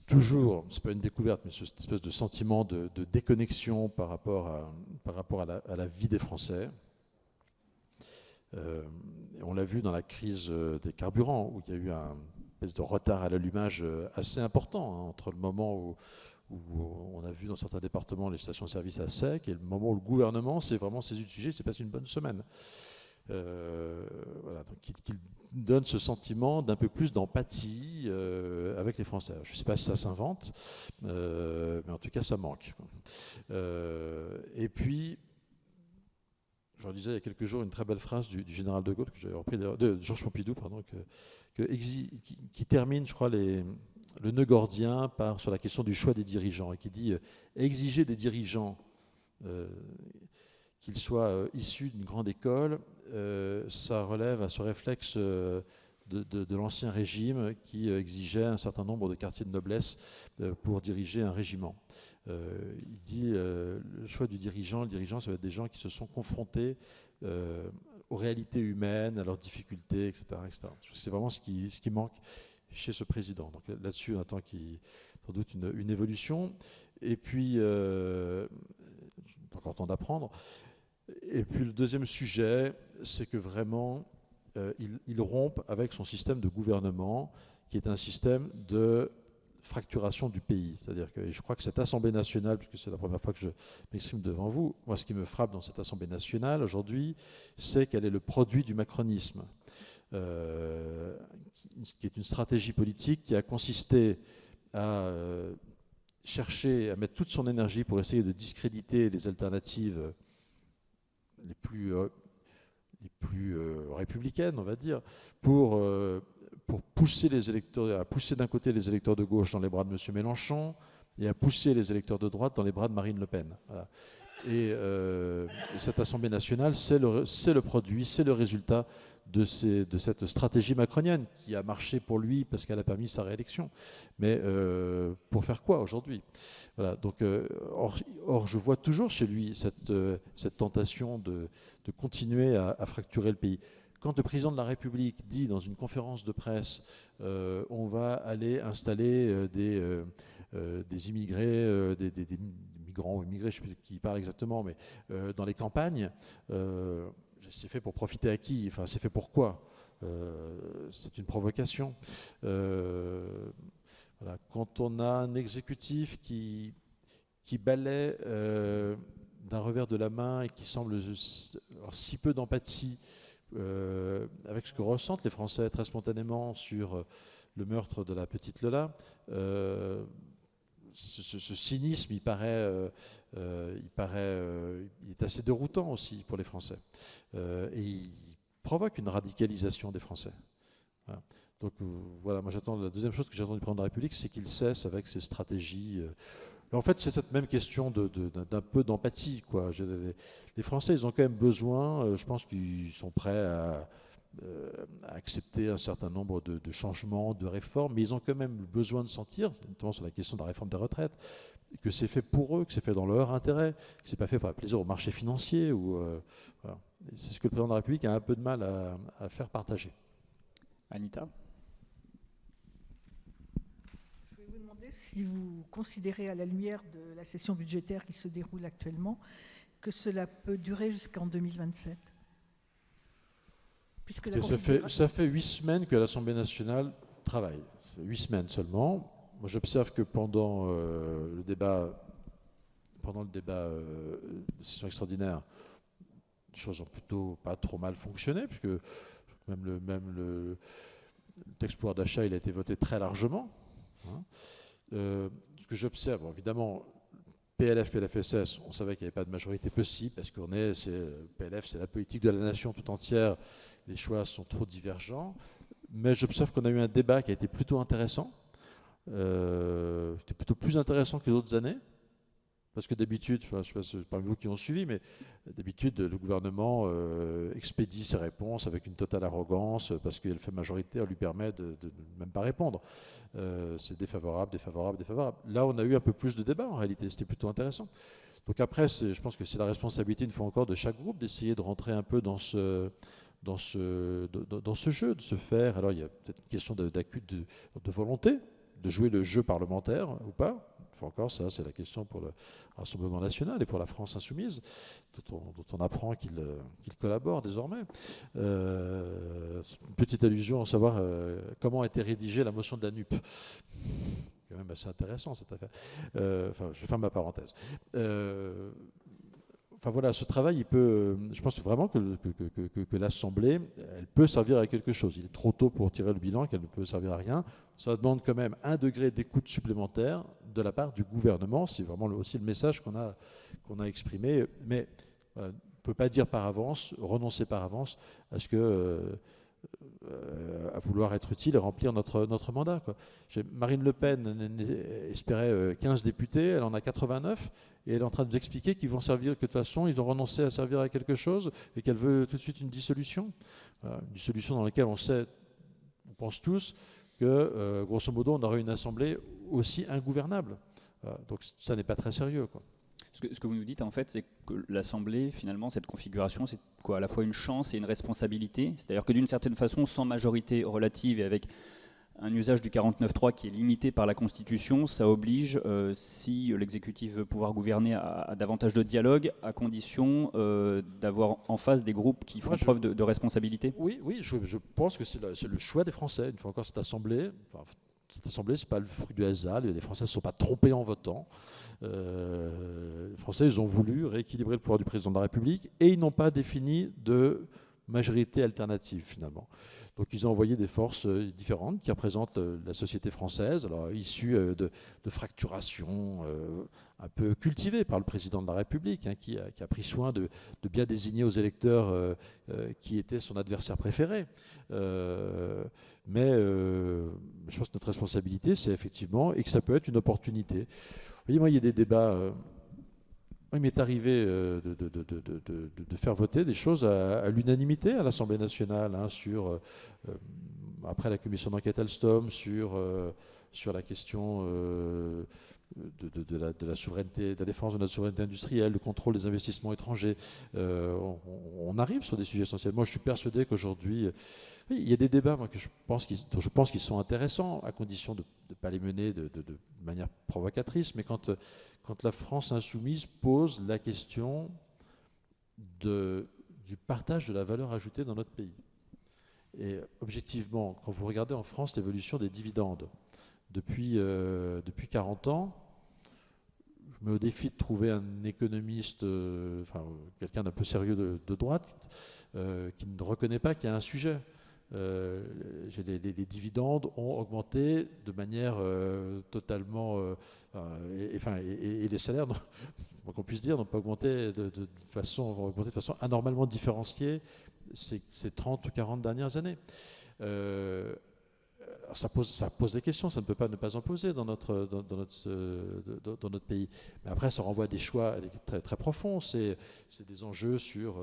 toujours, c'est pas une découverte, mais cette espèce de sentiment de déconnexion par rapport à la vie des Français. On l'a vu dans la crise des carburants, où il y a eu un espèce de retard à l'allumage assez important, entre le moment où on a vu dans certains départements les stations-service à sec, et le moment où le gouvernement s'est vraiment saisi du sujet, c'est passé une bonne semaine. Voilà, donc qu'il donne ce sentiment d'un peu plus d'empathie avec les Français. Je ne sais pas si ça s'invente, mais en tout cas ça manque. Et puis, je disais il y a quelques jours une très belle phrase du général de Gaulle, que j'avais repris de Georges Pompidou, pardon, qui termine, je crois, le nœud gordien sur la question du choix des dirigeants, et qui dit exiger des dirigeants qu'ils soient issus d'une grande école, ça relève à ce réflexe de l'ancien régime qui exigeait un certain nombre de quartiers de noblesse pour diriger un régiment. Il dit le choix du dirigeant, le dirigeant, ça va être des gens qui se sont confrontés aux réalités humaines, à leurs difficultés, etc. etc. C'est vraiment ce qui manque chez ce président. Donc là-dessus, on attend sans doute une évolution. Et puis, encore temps d'apprendre. Et puis le deuxième sujet, c'est que vraiment, il rompe avec son système de gouvernement, qui est un système de fracturation du pays. C'est-à-dire que je crois que cette Assemblée nationale, puisque c'est la première fois que je m'exprime devant vous, moi ce qui me frappe dans cette Assemblée nationale aujourd'hui, c'est qu'elle est le produit du macronisme, qui est une stratégie politique qui a consisté à chercher à mettre toute son énergie pour essayer de discréditer les alternatives les plus républicaines, on va dire, pour pousser les électeurs, à pousser d'un côté les électeurs de gauche dans les bras de M. Mélenchon et à pousser les électeurs de droite dans les bras de Marine Le Pen. Voilà. Et cette Assemblée nationale, c'est le produit, c'est le résultat de cette stratégie macronienne qui a marché pour lui parce qu'elle a permis sa réélection. Mais pour faire quoi aujourd'hui? Voilà, donc, or, je vois toujours chez lui cette tentation de continuer à fracturer le pays. Quand le président de la République dit dans une conférence de presse on va aller installer des immigrés, des migrants ou immigrés, je ne sais plus qui parle exactement, mais dans les campagnes, c'est fait pour profiter à qui? Enfin, c'est fait pour quoi? C'est une provocation. Voilà. Quand on a un exécutif qui balaie d'un revers de la main et qui semble avoir si peu d'empathie avec ce que ressentent les Français très spontanément sur le meurtre de la petite Lola, ce cynisme, il est assez déroutant aussi pour les Français. Et il provoque une radicalisation des Français. Voilà. Donc voilà, moi j'attends, la deuxième chose que j'attends du président de la République, c'est qu'il cesse avec ses stratégies. En fait, c'est cette même question d'un peu d'empathie, quoi. Les Français, ils ont quand même besoin, je pense qu'ils sont prêts à accepter un certain nombre de changements, de réformes, mais ils ont quand même besoin de sentir, notamment sur la question de la réforme des retraites, que c'est fait pour eux, que c'est fait dans leur intérêt, que c'est pas fait pour faire plaisir au marché financier. Voilà. C'est ce que le président de la République a un peu de mal à faire partager. Anita ? Je voulais vous demander si vous considérez, à la lumière de la session budgétaire qui se déroule actuellement, que cela peut durer jusqu'en 2027. Ça fait 8 semaines que l'Assemblée nationale travaille. 8 semaines seulement. Moi, j'observe que pendant le débat de session extraordinaire, les choses ont plutôt pas trop mal fonctionné, puisque même le texte pouvoir d'achat, il a été voté très largement. Hein. Ce que j'observe, bon, évidemment, PLF, PLFSS, on savait qu'il n'y avait pas de majorité possible, parce PLF, c'est la politique de la nation tout entière, les choix sont trop divergents, mais j'observe qu'on a eu un débat qui a été plutôt intéressant, c'était plutôt plus intéressant que les autres années, parce que d'habitude, je ne sais pas si c'est parmi vous qui ont suivi, mais d'habitude, le gouvernement expédie ses réponses avec une totale arrogance, parce qu'il fait majorité, on lui permet de même pas répondre. C'est défavorable, défavorable, défavorable. Là, on a eu un peu plus de débat, en réalité, c'était plutôt intéressant. Donc après, je pense que c'est la responsabilité, une fois encore, de chaque groupe d'essayer de rentrer un peu dans ce jeu, de se faire. Alors, il y a peut-être une question de volonté, de jouer le jeu parlementaire ou pas. Enfin encore, ça, c'est la question pour le Rassemblement national et pour la France insoumise, dont on apprend qu'il collabore désormais. Une petite allusion à savoir comment a été rédigée la motion de la NUP. quand même assez intéressant cette affaire. Enfin, je ferme ma parenthèse. Enfin voilà, ce travail, il peut, je pense vraiment que l'Assemblée, elle peut servir à quelque chose. Il est trop tôt pour tirer le bilan qu'elle ne peut servir à rien. Ça demande quand même un degré d'écoute supplémentaire de la part du gouvernement. C'est vraiment aussi le message qu'on a exprimé. Mais voilà, on ne peut pas dire par avance, renoncer par avance à ce que à vouloir être utile et remplir notre mandat, quoi. Marine Le Pen espérait 15 députés, elle en a 89, et elle est en train de nous expliquer qu'ils vont servir, que de toute façon, ils ont renoncé à servir à quelque chose, et qu'elle veut tout de suite une dissolution. Une dissolution dans laquelle on pense tous que, grosso modo, on aurait une assemblée aussi ingouvernable. Donc ça n'est pas très sérieux, quoi. Ce que vous nous dites, en fait, c'est que l'Assemblée, finalement, cette configuration, c'est quoi, à la fois une chance et une responsabilité. C'est-à-dire que d'une certaine façon, sans majorité relative et avec un usage du 49.3 qui est limité par la Constitution, ça oblige, si l'exécutif veut pouvoir gouverner, à davantage de dialogue, à condition d'avoir en face des groupes qui font preuve de responsabilité. Oui, je pense que c'est le choix des Français. Une fois encore, cette Assemblée, ce n'est pas le fruit du hasard. Les Français ne se sont pas trompés en votant. Les Français, ils ont voulu rééquilibrer le pouvoir du président de la République et ils n'ont pas défini de majorité alternative, finalement. Donc ils ont envoyé des forces différentes qui représentent la société française, alors issues de fracturations un peu cultivées par le président de la République, hein, qui a pris soin de bien désigner aux électeurs qui était son adversaire préféré. Mais je pense que notre responsabilité, c'est effectivement, et que ça peut être une opportunité. Vous voyez, moi, il y a des débats. Il m'est arrivé de faire voter des choses à l'unanimité à l'Assemblée nationale, hein, après la commission d'enquête Alstom, sur la question de la souveraineté, de la défense de notre souveraineté industrielle, le contrôle des investissements étrangers. On arrive sur des sujets essentiels. Moi, je suis persuadé qu'aujourd'hui, il y a des débats moi, que je pense qu'ils sont intéressants, à condition de ne pas les mener de manière provocatrice, mais quand la France insoumise pose la question du partage de la valeur ajoutée dans notre pays. Et objectivement, quand vous regardez en France l'évolution des dividendes, depuis 40 ans, je me mets au défi de trouver un économiste, quelqu'un d'un peu sérieux de droite, qui ne reconnaît pas qu'il y a un sujet. Les dividendes ont augmenté de manière totalement... et les salaires, qu'on puisse dire, n'ont pas augmenté de façon anormalement différenciée ces 30 ou 40 dernières années. Ça pose des questions, ça ne peut pas ne pas en poser dans notre pays. Mais après, ça renvoie à des choix très, très profonds. C'est des enjeux sur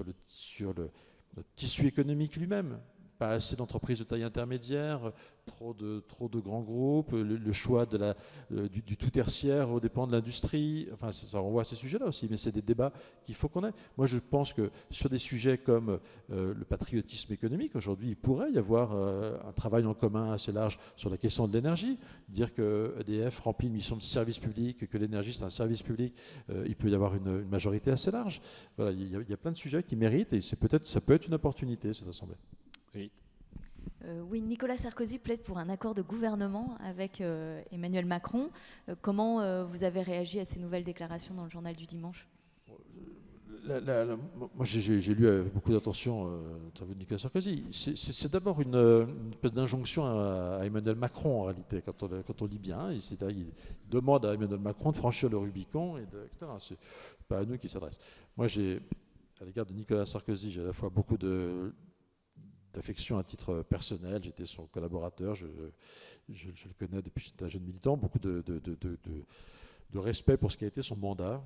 notre tissu économique lui-même. Pas assez d'entreprises de taille intermédiaire, trop de grands groupes, le choix du tout tertiaire aux dépens de l'industrie. Enfin, ça renvoie à ces sujets-là aussi, mais c'est des débats qu'il faut qu'on ait. Moi, je pense que sur des sujets comme le patriotisme économique, aujourd'hui, il pourrait y avoir un travail en commun assez large sur la question de l'énergie. Dire que EDF remplit une mission de service public, que l'énergie, c'est un service public, il peut y avoir une majorité assez large. Voilà, il y a plein de sujets qui méritent, et ça peut être une opportunité, cette Assemblée. Oui, Nicolas Sarkozy plaide pour un accord de gouvernement avec Emmanuel Macron. Comment vous avez réagi à ces nouvelles déclarations dans le journal du dimanche ? Moi, j'ai lu avec beaucoup d'attention l'interview de Nicolas Sarkozy. C'est d'abord une espèce d'injonction à Emmanuel Macron, en réalité, quand on lit bien. Il demande à Emmanuel Macron de franchir le Rubicon, etc. C'est pas à nous qu'il s'adresse. Moi, à l'égard de Nicolas Sarkozy, j'ai à la fois beaucoup d'affection à titre personnel, j'étais son collaborateur, je le connais depuis que j'étais un jeune militant, beaucoup de respect pour ce qui a été son mandat.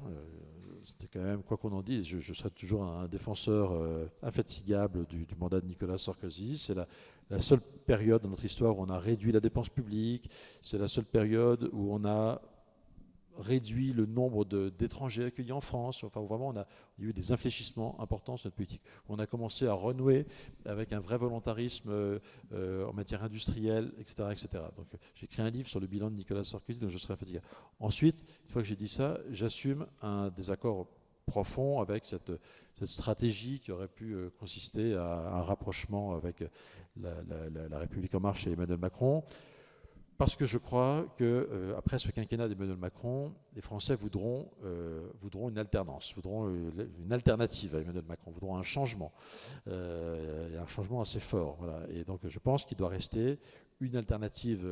C'était quand même, quoi qu'on en dise, je serai toujours un défenseur infatigable du mandat de Nicolas Sarkozy. C'est la seule période dans notre histoire où on a réduit la dépense publique, c'est la seule période où on a réduit le nombre d'étrangers accueillis en France. Enfin, vraiment, il y a eu des infléchissements importants sur notre politique. On a commencé à renouer avec un vrai volontarisme en matière industrielle, etc., etc. Donc, j'ai écrit un livre sur le bilan de Nicolas Sarkozy, dont je serai fatigué. Ensuite, une fois que j'ai dit ça, j'assume un désaccord profond avec cette stratégie qui aurait pu consister à un rapprochement avec la République En Marche et Emmanuel Macron. Parce que je crois qu'après ce quinquennat d'Emmanuel Macron, les Français voudront une alternance, voudront une alternative à Emmanuel Macron, voudront un changement, et un changement assez fort. Voilà. Et donc je pense qu'il doit rester une alternative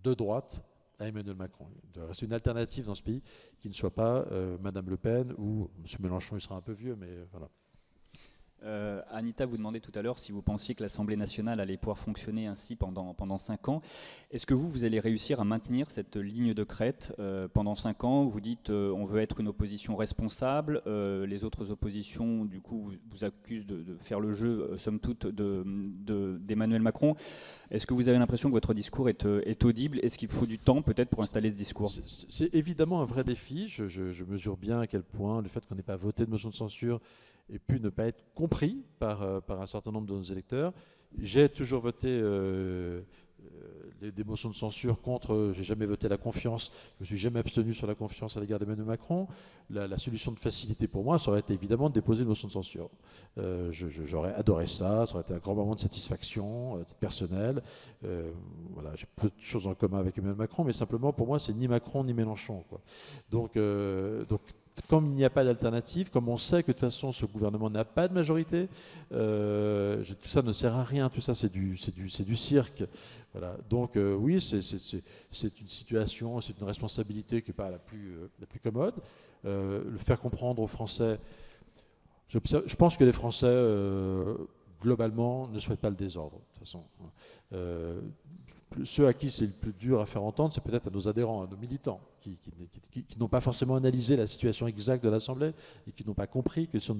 de droite à Emmanuel Macron. Il doit rester une alternative dans ce pays qui ne soit pas Madame Le Pen ou M. Mélenchon, il sera un peu vieux, mais voilà. Anita vous demandait tout à l'heure si vous pensiez que l'Assemblée nationale allait pouvoir fonctionner ainsi pendant 5 ans. Est-ce que vous allez réussir à maintenir cette ligne de crête pendant 5 ans? Vous dites on veut être une opposition responsable. Les autres oppositions, du coup, vous accusent de faire le jeu, somme toute, d'Emmanuel Macron. Est-ce que vous avez l'impression que votre discours est audible? Est-ce qu'il faut du temps peut-être pour installer ce discours? C'est évidemment un vrai défi. Je mesure bien à quel point le fait qu'on n'ait pas voté de motion de censure et pu ne pas être compris par un certain nombre de nos électeurs. J'ai toujours voté des motions de censure contre, j'ai jamais voté la confiance, je me suis jamais abstenu sur la confiance à l'égard d'Emmanuel Macron. La solution de facilité pour moi, ça aurait été évidemment de déposer une motion de censure. J'aurais adoré ça, ça aurait été un grand moment de satisfaction personnelle. Voilà, j'ai peu de choses en commun avec Emmanuel Macron, mais simplement pour moi, c'est ni Macron ni Mélenchon, quoi. Donc comme il n'y a pas d'alternative, comme on sait que de toute façon ce gouvernement n'a pas de majorité, tout ça ne sert à rien, tout ça c'est du cirque. Voilà. Donc oui, c'est une situation, c'est une responsabilité qui n'est pas la plus commode. Le faire comprendre aux Français, je pense que les Français, globalement, ne souhaitent pas le désordre, de toute façon. Ceux à qui c'est le plus dur à faire entendre, c'est peut-être à nos adhérents, à nos militants, qui n'ont pas forcément analysé la situation exacte de l'Assemblée et qui n'ont pas compris que si on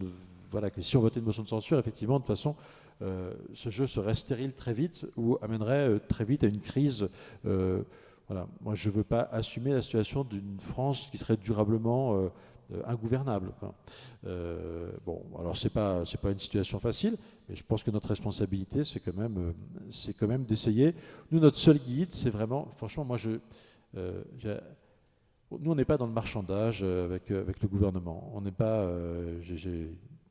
votait une motion de censure, effectivement, de toute façon, ce jeu serait stérile très vite ou amènerait très vite à une crise. Voilà. Moi, je ne veux pas assumer la situation d'une France qui serait durablement ingouvernable, quoi. Bon, alors c'est pas une situation facile, mais je pense que notre responsabilité, c'est quand même d'essayer. Nous, notre seul guide, c'est vraiment, franchement, nous, on n'est pas dans le marchandage avec le gouvernement. On n'est pas.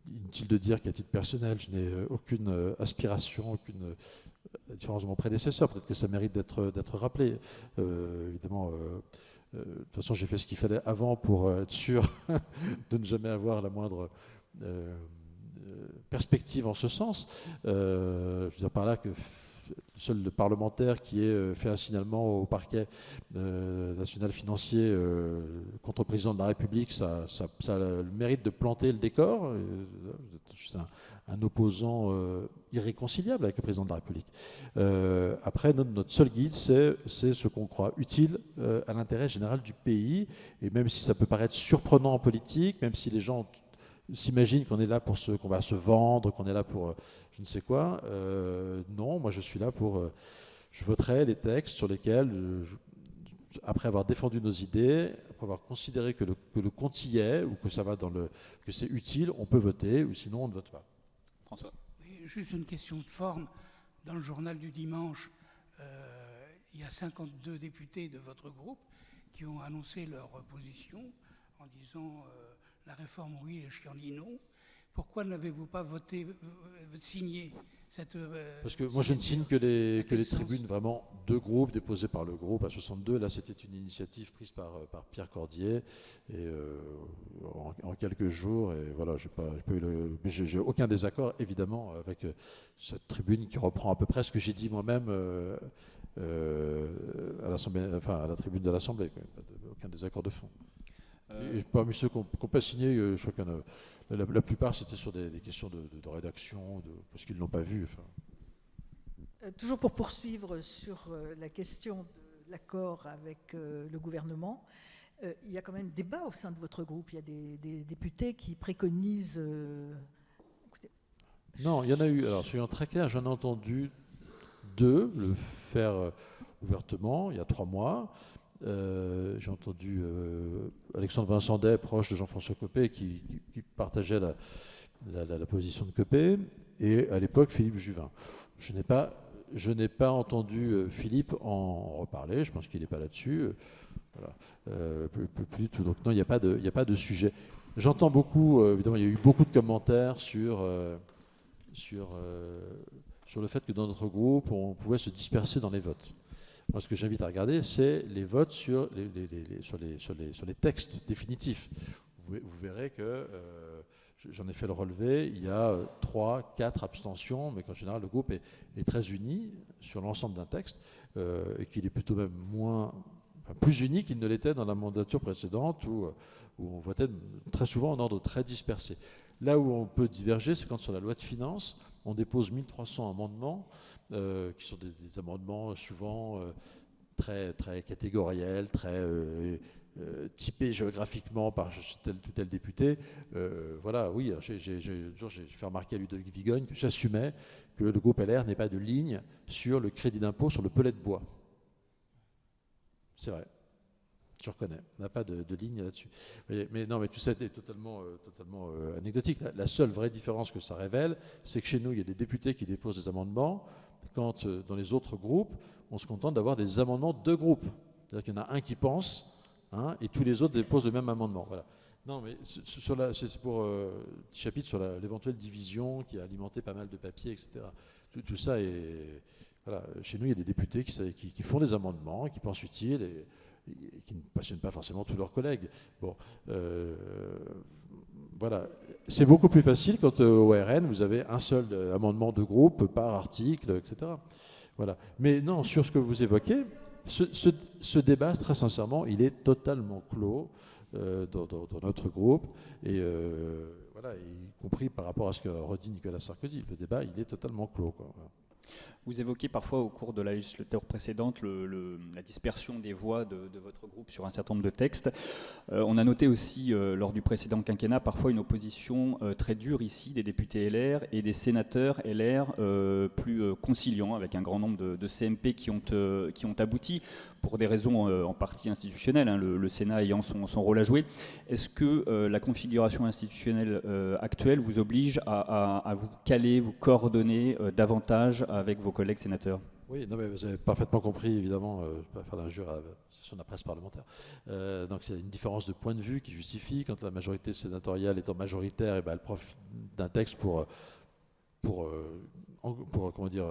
Inutile de dire qu'à titre personnel, je n'ai aucune aspiration, aucune différence de mon prédécesseur. Peut-être que ça mérite d'être rappelé. Évidemment. De toute façon, j'ai fait ce qu'il fallait avant pour être sûr de ne jamais avoir la moindre perspective en ce sens. Je veux dire par là que seul le parlementaire qui ait fait un signalement au parquet national financier contre le président de la République, ça a le mérite de planter le décor. C'est un opposant irréconciliable avec le président de la République. Après, notre seul guide, c'est ce qu'on croit utile à l'intérêt général du pays. Et même si ça peut paraître surprenant en politique, même si les gens s'imaginent qu'on est là qu'on va se vendre, qu'on est là pour je ne sais quoi, non, moi je suis là je voterai les textes sur lesquels, après avoir défendu nos idées, après avoir considéré que le compte y est, ou que ça va que c'est utile, on peut voter, ou sinon on ne vote pas. François. Oui, juste une question de forme. Dans le journal du dimanche, il y a 52 députés de votre groupe qui ont annoncé leur position en disant la réforme oui, les chiens non. Pourquoi n'avez-vous pas signé cette... Parce que moi je ne signe que les tribunes vraiment de groupes déposées par le groupe à 62. Là c'était une initiative prise par Pierre Cordier et en quelques jours. Et voilà, j'ai aucun désaccord évidemment avec cette tribune qui reprend à peu près ce que j'ai dit moi-même à la tribune de l'Assemblée. Aucun désaccord de fond. Et parmi ceux qui n'ont pas signé, je crois qu'il y en a... La plupart, c'était sur des questions de rédaction, parce qu'ils ne l'ont pas vu. Enfin. Toujours pour poursuivre sur la question de l'accord avec le gouvernement, il y a quand même débat au sein de votre groupe. Il y a des députés qui préconisent... Non, il y en a eu. Alors, soyons très clairs, j'en ai entendu 2 le faire ouvertement, il y a 3 mois. J'ai entendu Alexandre Vincendet, proche de Jean-François Copé, qui partageait la position de Copé, et à l'époque Philippe Juvin. Je n'ai pas entendu Philippe en reparler, je pense qu'il n'est pas là-dessus. Voilà. Plus du tout. Donc non, il n'y a pas de sujet. J'entends beaucoup, évidemment, il y a eu beaucoup de commentaires sur le fait que dans notre groupe, on pouvait se disperser dans les votes. Moi, ce que j'invite à regarder, c'est les votes sur les textes définitifs. Vous verrez que, j'en ai fait le relevé, il y a 3, 4 abstentions, mais qu'en général, le groupe est très uni sur l'ensemble d'un texte, et qu'il est plutôt même plus uni qu'il ne l'était dans la mandature précédente, où on votait très souvent en ordre très dispersé. Là où on peut diverger, c'est quand sur la loi de finances, on dépose 1300 amendements, qui sont des amendements souvent très, très catégoriels, très typés géographiquement par tel ou tel député. Voilà, oui, j'ai fait remarquer à Ludovic Vigogne que j'assumais que le groupe LR n'ait pas de ligne sur le crédit d'impôt sur le pellet de bois. C'est vrai. Je reconnais, on n'a pas de ligne là-dessus. Mais non, mais tout ça est totalement anecdotique. La seule vraie différence que ça révèle, c'est que chez nous, il y a des députés qui déposent des amendements, quand dans les autres groupes, on se contente d'avoir des amendements de groupe. C'est-à-dire qu'il y en a un qui pense, hein, et tous les autres déposent le même amendement. Voilà. Non, mais c'est pour petit chapitre sur l'éventuelle division qui a alimenté pas mal de papiers, etc. Tout ça est... Voilà. Chez nous, il y a des députés qui font des amendements, qui pensent utiles, et qui ne passionnent pas forcément tous leurs collègues. Bon, voilà. C'est beaucoup plus facile quand au RN, vous avez un seul amendement de groupe par article, etc. Voilà. Mais non, sur ce que vous évoquez, ce débat, très sincèrement, il est totalement clos dans notre groupe, et voilà, y compris par rapport à ce que redit Nicolas Sarkozy. Le débat, il est totalement clos, quoi. Voilà. Vous évoquez parfois au cours de la législature précédente la dispersion des voix de votre groupe sur un certain nombre de textes. On a noté aussi lors du précédent quinquennat parfois une opposition très dure ici des députés LR et des sénateurs LR plus conciliants, avec un grand nombre de CMP qui ont abouti pour des raisons en partie institutionnelles, hein, le Sénat ayant son rôle à jouer. Est-ce que la configuration institutionnelle actuelle vous oblige à vous caler, vous coordonner davantage avec vos collègues sénateurs? Oui, non, mais vous avez parfaitement compris, évidemment, je ne vais pas faire d'injure sur la presse parlementaire. Donc il y a une différence de point de vue qui justifie, quand la majorité sénatoriale étant majoritaire, et ben, elle profite d'un texte pour comment dire,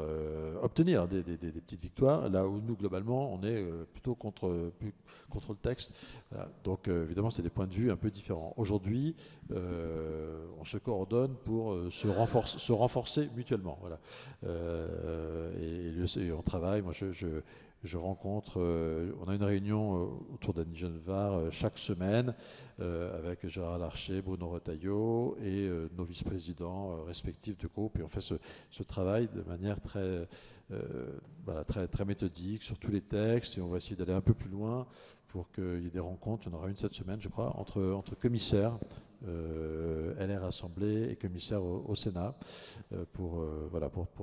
obtenir des petites victoires, là où nous, globalement, on est plutôt contre le texte. Voilà. Donc, évidemment, c'est des points de vue un peu différents. Aujourd'hui, on se coordonne pour se renforcer mutuellement. Voilà. Et on travaille. Moi, je rencontre, on a une réunion autour d'Annie Genevard chaque semaine avec Gérard Larcher, Bruno Retailleau et nos vice-présidents respectifs du groupe. Et on fait ce travail de manière très méthodique sur tous les textes, et on va essayer d'aller un peu plus loin pour qu'il y ait des rencontres. Il y en aura une cette semaine, je crois, entre commissaires, LR Assemblée et commissaires au Sénat, pour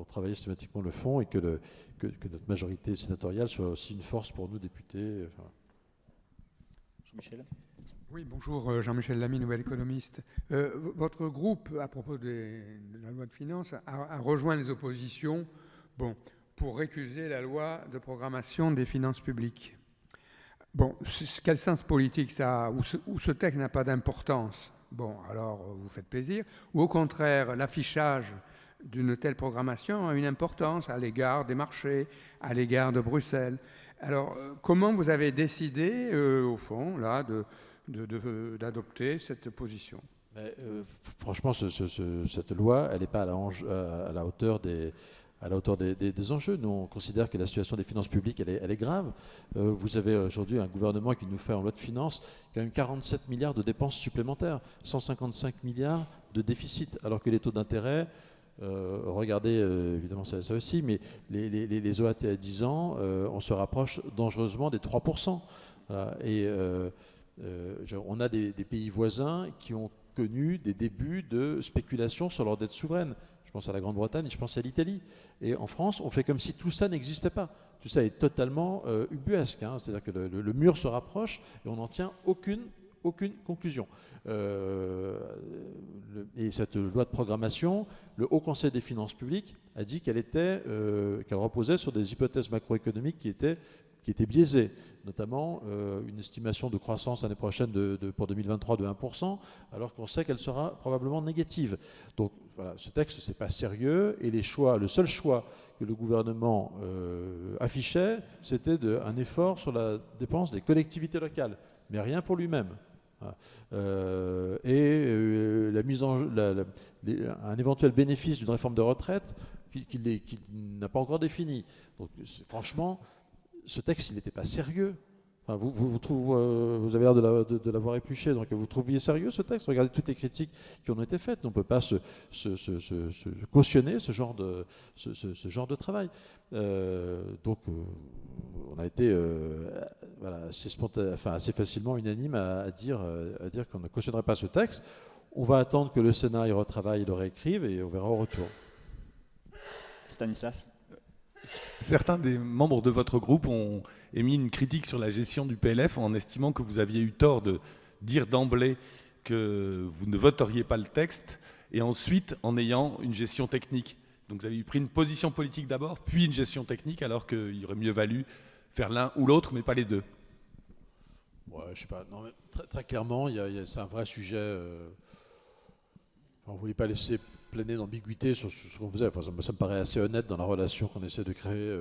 travailler systématiquement le fond, et que notre majorité sénatoriale soit aussi une force pour nous, députés. Enfin. Jean-Michel ? Oui, bonjour, Jean-Michel Lamy, nouvel économiste. Votre groupe, à propos de la loi de finances, a rejoint les oppositions pour récuser la loi de programmation des finances publiques. Bon, quel sens politique ça a, ou ce texte n'a pas d'importance? Bon, alors vous faites plaisir. Ou au contraire, l'affichage d'une telle programmation a une importance à l'égard des marchés, à l'égard de Bruxelles. Alors, comment vous avez décidé, au fond, là, d'adopter cette position? Mais, franchement, cette loi, elle n'est pas à la hauteur des enjeux. Nous, on considère que la situation des finances publiques, elle est grave. Vous avez aujourd'hui un gouvernement qui nous fait en loi de finances quand même 47 milliards de dépenses supplémentaires, 155 milliards de déficit, alors que les taux d'intérêt, regardez évidemment ça aussi, mais les OAT à 10 ans, on se rapproche dangereusement des 3%. Voilà. Et on a des pays voisins qui ont connu des débuts de spéculation sur leur dette souveraine. Je pense à la Grande-Bretagne, je pense à l'Italie. Et en France, on fait comme si tout ça n'existait pas. Tout ça est totalement ubuesque. Hein. C'est-à-dire que le mur se rapproche et on n'en tient aucune conclusion. Et cette loi de programmation, le Haut Conseil des finances publiques a dit qu'elle reposait sur des hypothèses macroéconomiques qui étaient était biaisée, notamment une estimation de croissance l'année prochaine pour 2023 de 1%, alors qu'on sait qu'elle sera probablement négative. Donc voilà, ce texte, c'est pas sérieux, et le seul choix que le gouvernement affichait, c'était un effort sur la dépense des collectivités locales, mais rien pour lui-même. Un éventuel bénéfice d'une réforme de retraite qu'il n'a pas encore défini. Donc franchement, ce texte, il n'était pas sérieux. Enfin, vous avez l'air de l'avoir épluché, donc vous trouviez sérieux ce texte? Regardez toutes les critiques qui ont été faites. On ne peut pas se cautionner ce genre de travail. Donc on a été assez facilement unanime à dire qu'on ne cautionnerait pas ce texte. On va attendre que le Sénat y retravaille, le réécrive, et on verra au retour. Stanislas. Certains des membres de votre groupe ont émis une critique sur la gestion du PLF en estimant que vous aviez eu tort de dire d'emblée que vous ne voteriez pas le texte et ensuite en ayant une gestion technique. Donc vous avez pris une position politique d'abord, puis une gestion technique, alors qu'il aurait mieux valu faire l'un ou l'autre, mais pas les deux. Ouais, je sais pas. Non, mais très clairement, c'est un vrai sujet. On ne voulait pas laisser planer d'ambiguïté sur ce qu'on faisait. Enfin, ça me paraît assez honnête dans la relation qu'on essaie de créer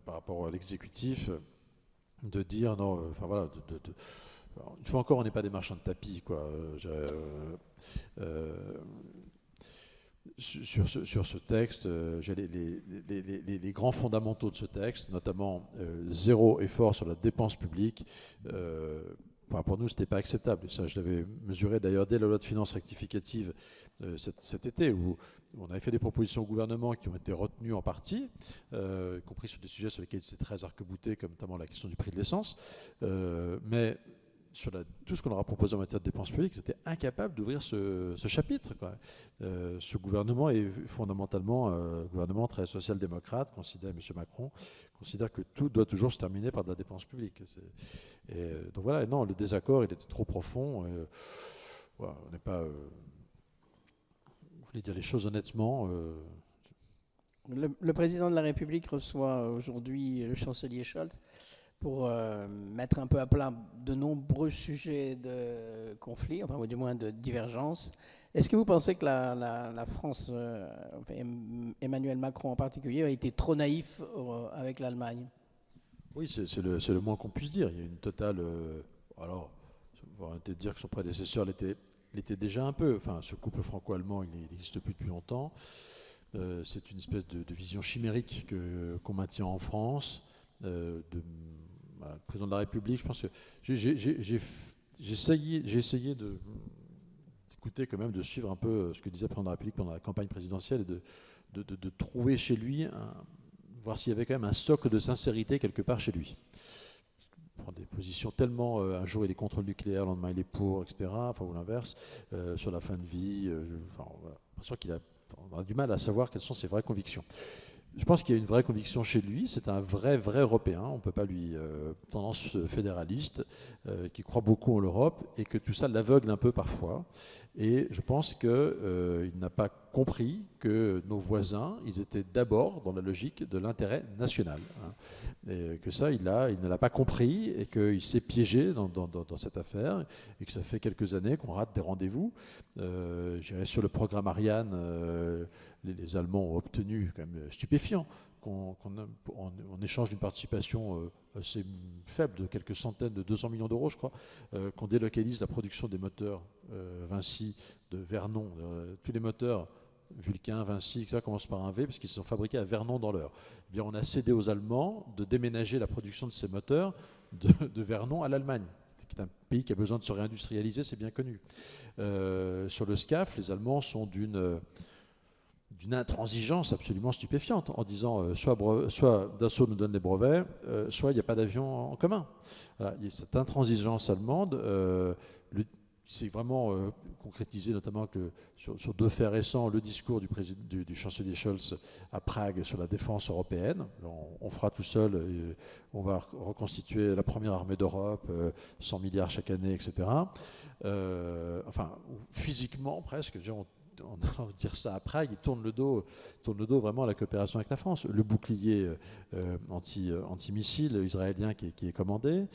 par rapport à l'exécutif, de dire non. Une fois encore, on n'est pas des marchands de tapis, quoi. Sur ce texte, les grands fondamentaux de ce texte, notamment zéro effort sur la dépense publique. Pour nous, ce n'était pas acceptable. Ça, je l'avais mesuré d'ailleurs dès la loi de finances rectificative cet été, où on avait fait des propositions au gouvernement qui ont été retenues en partie, y compris sur des sujets sur lesquels c'est très arc-bouté, comme notamment la question du prix de l'essence. Mais sur tout ce qu'on leur a proposé en matière de dépenses publiques, c'était incapable d'ouvrir ce chapitre, quoi. Ce gouvernement est fondamentalement un gouvernement très social-démocrate, M. Macron considère que tout doit toujours se terminer par de la dépense publique. Donc voilà, non, le désaccord, il était trop profond. Voilà, on n'est pas... vous voulez dire les choses honnêtement. Le président de la République reçoit aujourd'hui le chancelier Scholz pour mettre un peu à plat de nombreux sujets de conflit, enfin, ou du moins de divergence. Est-ce que vous pensez que la France, Emmanuel Macron en particulier, a été trop naïf avec l'Allemagne? Oui, c'est le moins qu'on puisse dire. Il y a une totale... alors, on va arrêter de dire que son prédécesseur l'était déjà un peu. Enfin, ce couple franco-allemand, il n'existe plus depuis longtemps. C'est une espèce de vision chimérique qu'on maintient en France. Le président de la République, je pense que j'ai essayé d'écouter quand même, de suivre un peu ce que disait le président de la République pendant la campagne présidentielle et de trouver chez lui, voir s'il y avait quand même un socle de sincérité quelque part chez lui. Il prend des positions tellement, un jour il est contre le nucléaire, le lendemain il est pour, etc., enfin, ou l'inverse, sur la fin de vie, on a l'impression qu'on a du mal à savoir quelles sont ses vraies convictions. Je pense qu'il y a une vraie conviction chez lui, c'est un vrai Européen, on ne peut pas lui tendance fédéraliste, qui croit beaucoup en l'Europe, et que tout ça l'aveugle un peu parfois. Et je pense qu'il n'a pas compris que nos voisins, ils étaient d'abord dans la logique de l'intérêt national. Et que ça, il ne l'a pas compris, et qu'il s'est piégé dans cette affaire, et que ça fait quelques années qu'on rate des rendez-vous. Sur le programme Ariane, les Allemands ont obtenu, quand même stupéfiant, en échange d'une participation assez faible de quelques centaines, de 200 millions d'euros, je crois, qu'on délocalise la production des moteurs Vinci de Vernon. Tous les moteurs Vulcain, Vinci, etc., commencent par un V parce qu'ils sont fabriqués à Vernon dans l'Eure. Eh bien, on a cédé aux Allemands de déménager la production de ces moteurs de Vernon à l'Allemagne, qui est un pays qui a besoin de se réindustrialiser, c'est bien connu. Sur le SCAF, les Allemands sont d'une intransigeance absolument stupéfiante, en disant soit Dassault nous donne les brevets, soit il n'y a pas d'avion en commun. Voilà, cette intransigeance allemande c'est vraiment concrétisé notamment sur deux faits récents, le discours du chancelier Scholz à Prague sur la défense européenne. On fera tout seul, et on va reconstituer la première armée d'Europe, 100 milliards chaque année, etc. Enfin, physiquement presque, on va dire ça à Prague, il tourne le dos vraiment à la coopération avec la France. Le bouclier anti-missile israélien qui est commandé,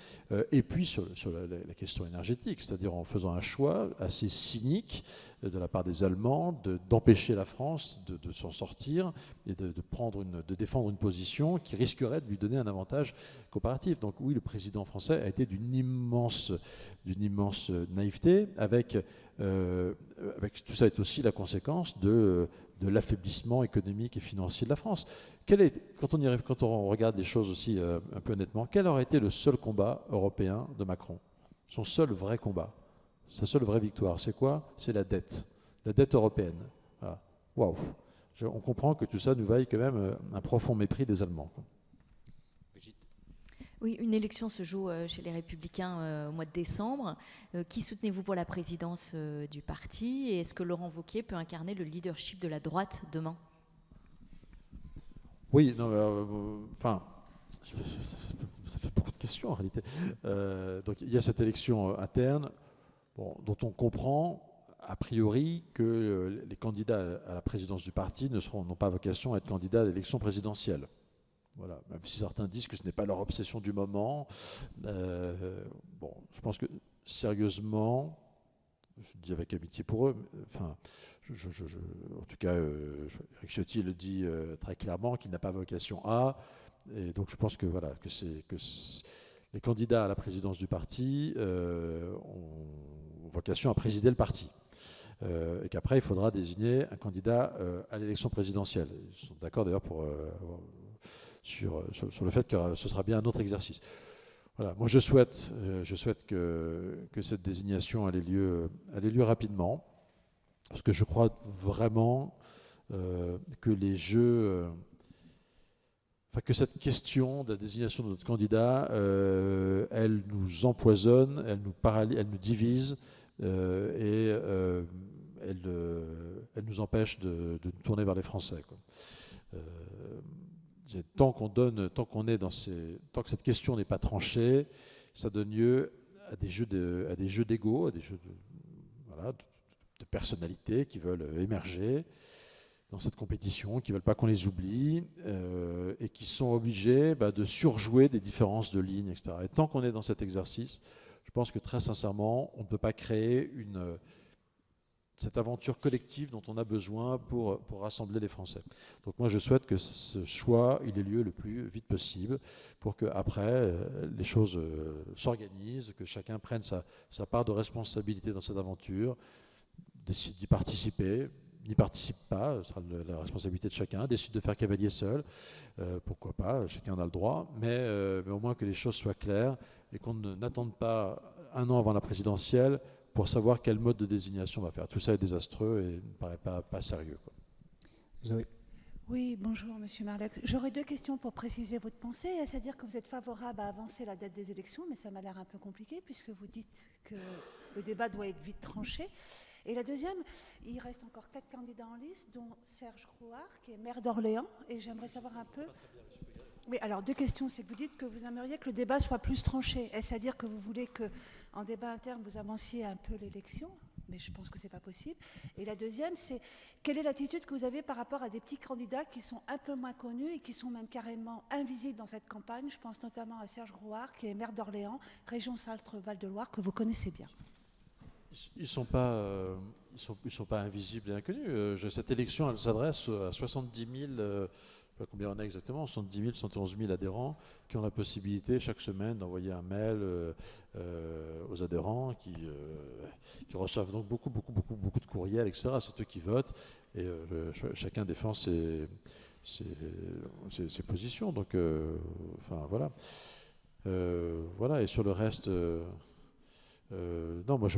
et puis sur la question énergétique, c'est-à-dire en faisant un choix assez cynique de la part des Allemands d'empêcher la France de s'en sortir et de défendre une position qui risquerait de lui donner un avantage comparatif. Donc oui, le président français a été d'une immense naïveté, avec tout ça est aussi la conséquence de l'affaiblissement économique et financier de la France. Quand on regarde les choses aussi un peu honnêtement, quel aurait été le seul combat européen de Macron? Son seul vrai combat, sa seule vraie victoire, c'est quoi? C'est la dette européenne. Voilà. Waouh! On comprend que tout ça nous vaille quand même un profond mépris des Allemands. Oui, une élection se joue chez les Républicains au mois de décembre. Qui soutenez-vous pour la présidence du parti? Et est-ce que Laurent Wauquiez peut incarner le leadership de la droite demain? Oui, enfin, ça fait beaucoup de questions en réalité. Donc il y a cette élection interne dont on comprend a priori que les candidats à la présidence du parti n'ont pas vocation à être candidats à l'élection présidentielle. Voilà, même si certains disent que ce n'est pas leur obsession du moment. Je pense que sérieusement, je le dis avec amitié pour eux, enfin, en tout cas, Éric Ciotti le dit très clairement qu'il n'a pas vocation à. Et donc je pense que voilà, que les candidats à la présidence du parti ont vocation à présider le parti. Et qu'après, il faudra désigner un candidat à l'élection présidentielle. Ils sont d'accord d'ailleurs sur le fait que ce sera bien un autre exercice. Voilà. Moi, je souhaite que cette désignation ait lieu rapidement, parce que je crois vraiment que les jeux... que cette question de la désignation de notre candidat, elle nous empoisonne, elle nous paralyse, elle nous divise, et elle nous empêche de nous tourner vers les Français, quoi. Tant que cette question n'est pas tranchée, ça donne lieu à des jeux d'ego, à des jeux de personnalités qui veulent émerger dans cette compétition, qui ne veulent pas qu'on les oublie, et qui sont obligés de surjouer des différences de lignes, etc. Et tant qu'on est dans cet exercice, je pense que très sincèrement, on ne peut pas créer cette aventure collective dont on a besoin pour rassembler les Français. Donc moi, je souhaite que ce choix ait lieu le plus vite possible pour qu'après, les choses s'organisent, que chacun prenne sa part de responsabilité dans cette aventure, décide d'y participer, n'y participe pas, ce sera la responsabilité de chacun, décide de faire cavalier seul, pourquoi pas, chacun en a le droit, mais au moins que les choses soient claires et qu'on n'attende pas un an avant la présidentielle pour savoir quel mode de désignation on va faire. Tout ça est désastreux et ne me paraît pas sérieux, quoi. Zoé. Oui, bonjour Monsieur Marleix. J'aurais deux questions pour préciser votre pensée. C'est-à-dire que vous êtes favorable à avancer la date des élections, mais ça m'a l'air un peu compliqué puisque vous dites que le débat doit être vite tranché. Et la deuxième, il reste encore 4 candidats en liste, dont Serge Rouart, qui est maire d'Orléans. Et j'aimerais savoir un peu... Oui, alors deux questions. C'est que vous dites que vous aimeriez que le débat soit plus tranché. Est-ce à dire que vous voulez qu'en débat interne, vous avanciez un peu l'élection? Mais je pense que ce n'est pas possible. Et la deuxième, c'est quelle est l'attitude que vous avez par rapport à des petits candidats qui sont un peu moins connus et qui sont même carrément invisibles dans cette campagne? Je pense notamment à Serge Rouart, qui est maire d'Orléans, région Sarthe-Val-de-Loire, que vous connaissez bien. Ils ne sont pas invisibles et inconnus. Cette élection, elle s'adresse à 70 000, je ne sais pas combien on a exactement, 70 000, 111 000 adhérents qui ont la possibilité chaque semaine d'envoyer un mail aux adhérents qui reçoivent donc beaucoup de courriels, etc. C'est eux qui votent et chacun défend ses positions. Donc, voilà. Voilà. Et sur le reste... non, moi,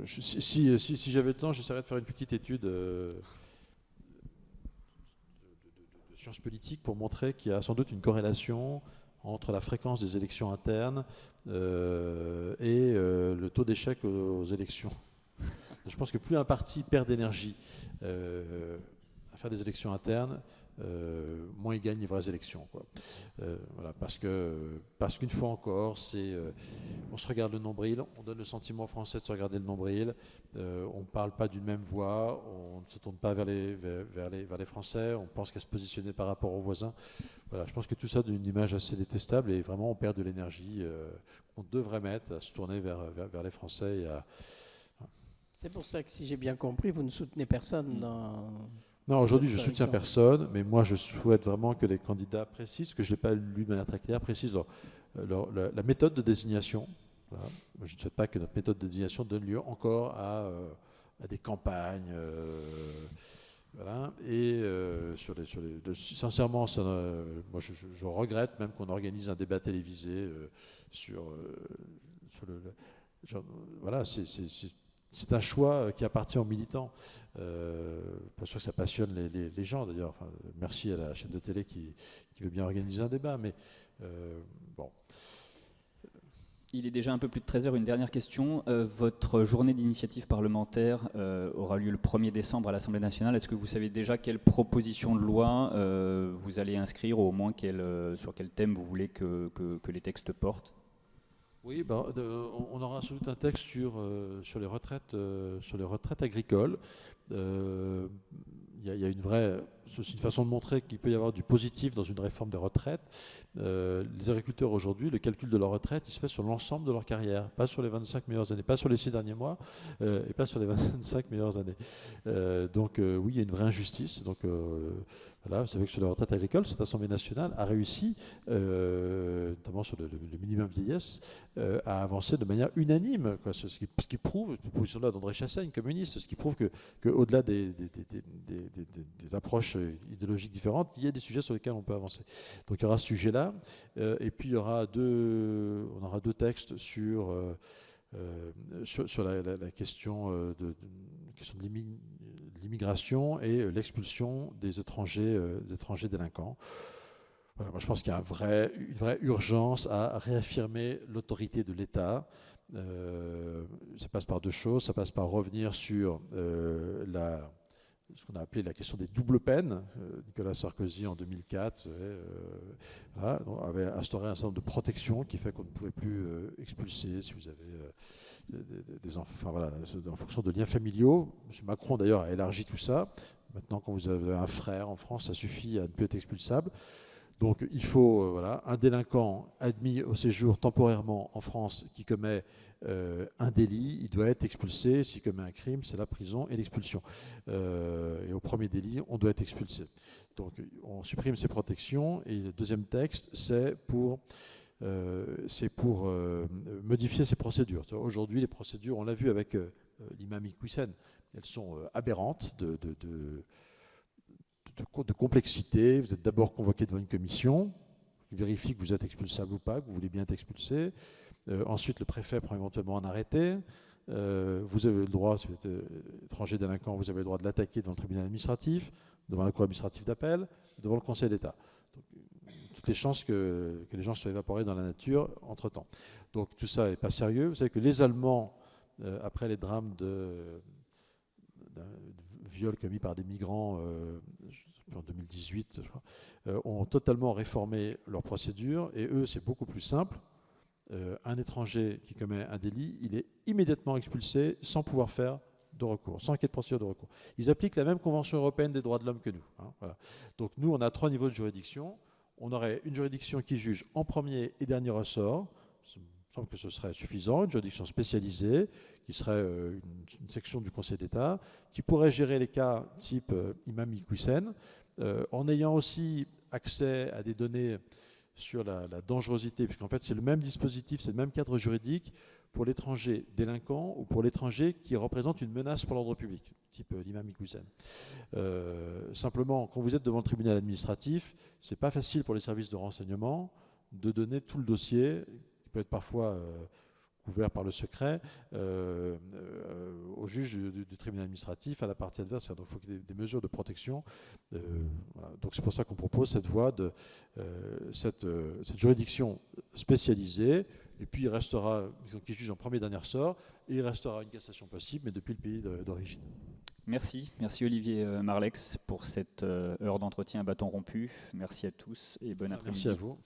si j'avais le temps, j'essaierais de faire une petite étude de sciences politiques pour montrer qu'il y a sans doute une corrélation entre la fréquence des élections internes et le taux d'échec aux élections. Je pense que plus un parti perd d'énergie faire des élections internes, moins ils gagnent les vraies élections, quoi. Voilà, parce qu'une fois encore, on se regarde le nombril, on donne le sentiment aux Français de se regarder le nombril, on ne parle pas d'une même voix, on ne se tourne pas vers les Français, on pense qu'à se positionner par rapport aux voisins. Voilà, je pense que tout ça donne une image assez détestable et vraiment on perd de l'énergie qu'on devrait mettre à se tourner vers les Français et à... C'est pour ça que, si j'ai bien compris, vous ne soutenez personne dans... Non, aujourd'hui, je ne soutiens personne, mais moi, je souhaite vraiment que les candidats précisent, que je ne l'ai pas lu de manière très claire, précisent la méthode de désignation. Voilà. Je ne souhaite pas que notre méthode de désignation donne lieu encore à des campagnes. Voilà. Et sincèrement, moi, je regrette même qu'on organise un débat télévisé voilà, c'est un choix qui appartient aux militants. Pas sûr que ça passionne les gens d'ailleurs. Enfin, merci à la chaîne de télé qui veut bien organiser un débat. Mais bon. Il est déjà un peu plus de 13h. Une dernière question. Votre journée d'initiative parlementaire aura lieu le 1er décembre à l'Assemblée nationale. Est-ce que vous savez déjà quelle proposition de loi vous allez inscrire, ou au moins sur quel thème vous voulez que les textes portent ? Oui, on aura sans doute un texte sur les retraites agricoles. Il y a c'est une façon de montrer qu'il peut y avoir du positif dans une réforme des retraites. Les agriculteurs aujourd'hui, le calcul de leur retraite, il se fait sur l'ensemble de leur carrière, pas sur les 25 meilleures années, pas sur les 6 derniers mois, et pas sur les 25 meilleures années. Donc oui, il y a une vraie injustice. Donc voilà, vous savez que sur la retraite agricole, cette Assemblée nationale a réussi, notamment sur le minimum vieillesse, à avancer de manière unanime, quoi, ce qui prouve, la position là d'André Chassaigne, communiste, ce qui prouve qu'au-delà des approches idéologiques différentes, il y a des sujets sur lesquels on peut avancer. Donc il y aura ce sujet-là, et puis on aura deux textes sur la question de l'immigration et l'expulsion des étrangers délinquants. Voilà, moi je pense qu'il y a une vraie urgence à réaffirmer l'autorité de l'État. Ça passe par deux choses. Ça passe par revenir sur ce qu'on a appelé la question des doubles peines. Nicolas Sarkozy, en 2004, avait instauré un certain nombre de protections qui fait qu'on ne pouvait plus expulser si vous avez des enfants, enfin, voilà, en fonction de liens familiaux. M. Macron, d'ailleurs, a élargi tout ça. Maintenant, quand vous avez un frère en France, ça suffit à ne plus être expulsable. Donc il faut un délinquant admis au séjour temporairement en France qui commet un délit, il doit être expulsé. S'il commet un crime, c'est la prison et l'expulsion. Et au premier délit, on doit être expulsé. Donc on supprime ces protections. Et le deuxième texte, c'est pour modifier ces procédures. Aujourd'hui, les procédures, on l'a vu avec l'imam Iqwisen, elles sont aberrantes de complexité. Vous êtes d'abord convoqué devant une commission qui vérifie que vous êtes expulsable ou pas, que vous voulez bien être expulsé. Ensuite, le préfet prend éventuellement un arrêté. Vous avez le droit, si vous êtes étranger délinquant, vous avez le droit de l'attaquer devant le tribunal administratif, devant la cour administrative d'appel, devant le Conseil d'État. Donc, toutes les chances que les gens soient évaporés dans la nature entre-temps. Donc tout ça n'est pas sérieux. Vous savez que les Allemands, après les drames d'un viol commis par des migrants en 2018, je crois, ont totalement réformé leurs procédures. Et eux, c'est beaucoup plus simple. Un étranger qui commet un délit, il est immédiatement expulsé sans pouvoir faire de recours, sans qu'il y ait de procédure de recours. Ils appliquent la même Convention européenne des droits de l'homme que nous. Voilà. Donc nous, on a 3 niveaux de juridiction. On aurait une juridiction qui juge en premier et dernier ressort. Il me semble que ce serait suffisant. Une juridiction spécialisée, qui serait une section du Conseil d'État, qui pourrait gérer les cas type imam Iqwisen, en ayant aussi accès à des données sur la dangerosité, puisqu'en fait c'est le même dispositif, c'est le même cadre juridique pour l'étranger délinquant ou pour l'étranger qui représente une menace pour l'ordre public, type l'imam Iqwisen. Simplement, quand vous êtes devant le tribunal administratif, c'est pas facile pour les services de renseignement de donner tout le dossier, qui peut être parfois couvert par le secret, au juge du tribunal administratif, à la partie adverse. Donc il faut qu'il y ait des mesures de protection. Voilà. Donc c'est pour ça qu'on propose cette voie de cette juridiction spécialisée. Et puis il restera, qui juge en premier dernier ressort, et il restera une cassation possible, mais depuis le pays d'origine. Merci Olivier Marleix pour cette heure d'entretien à bâton rompu. Merci à tous et bon après-midi. Merci à vous.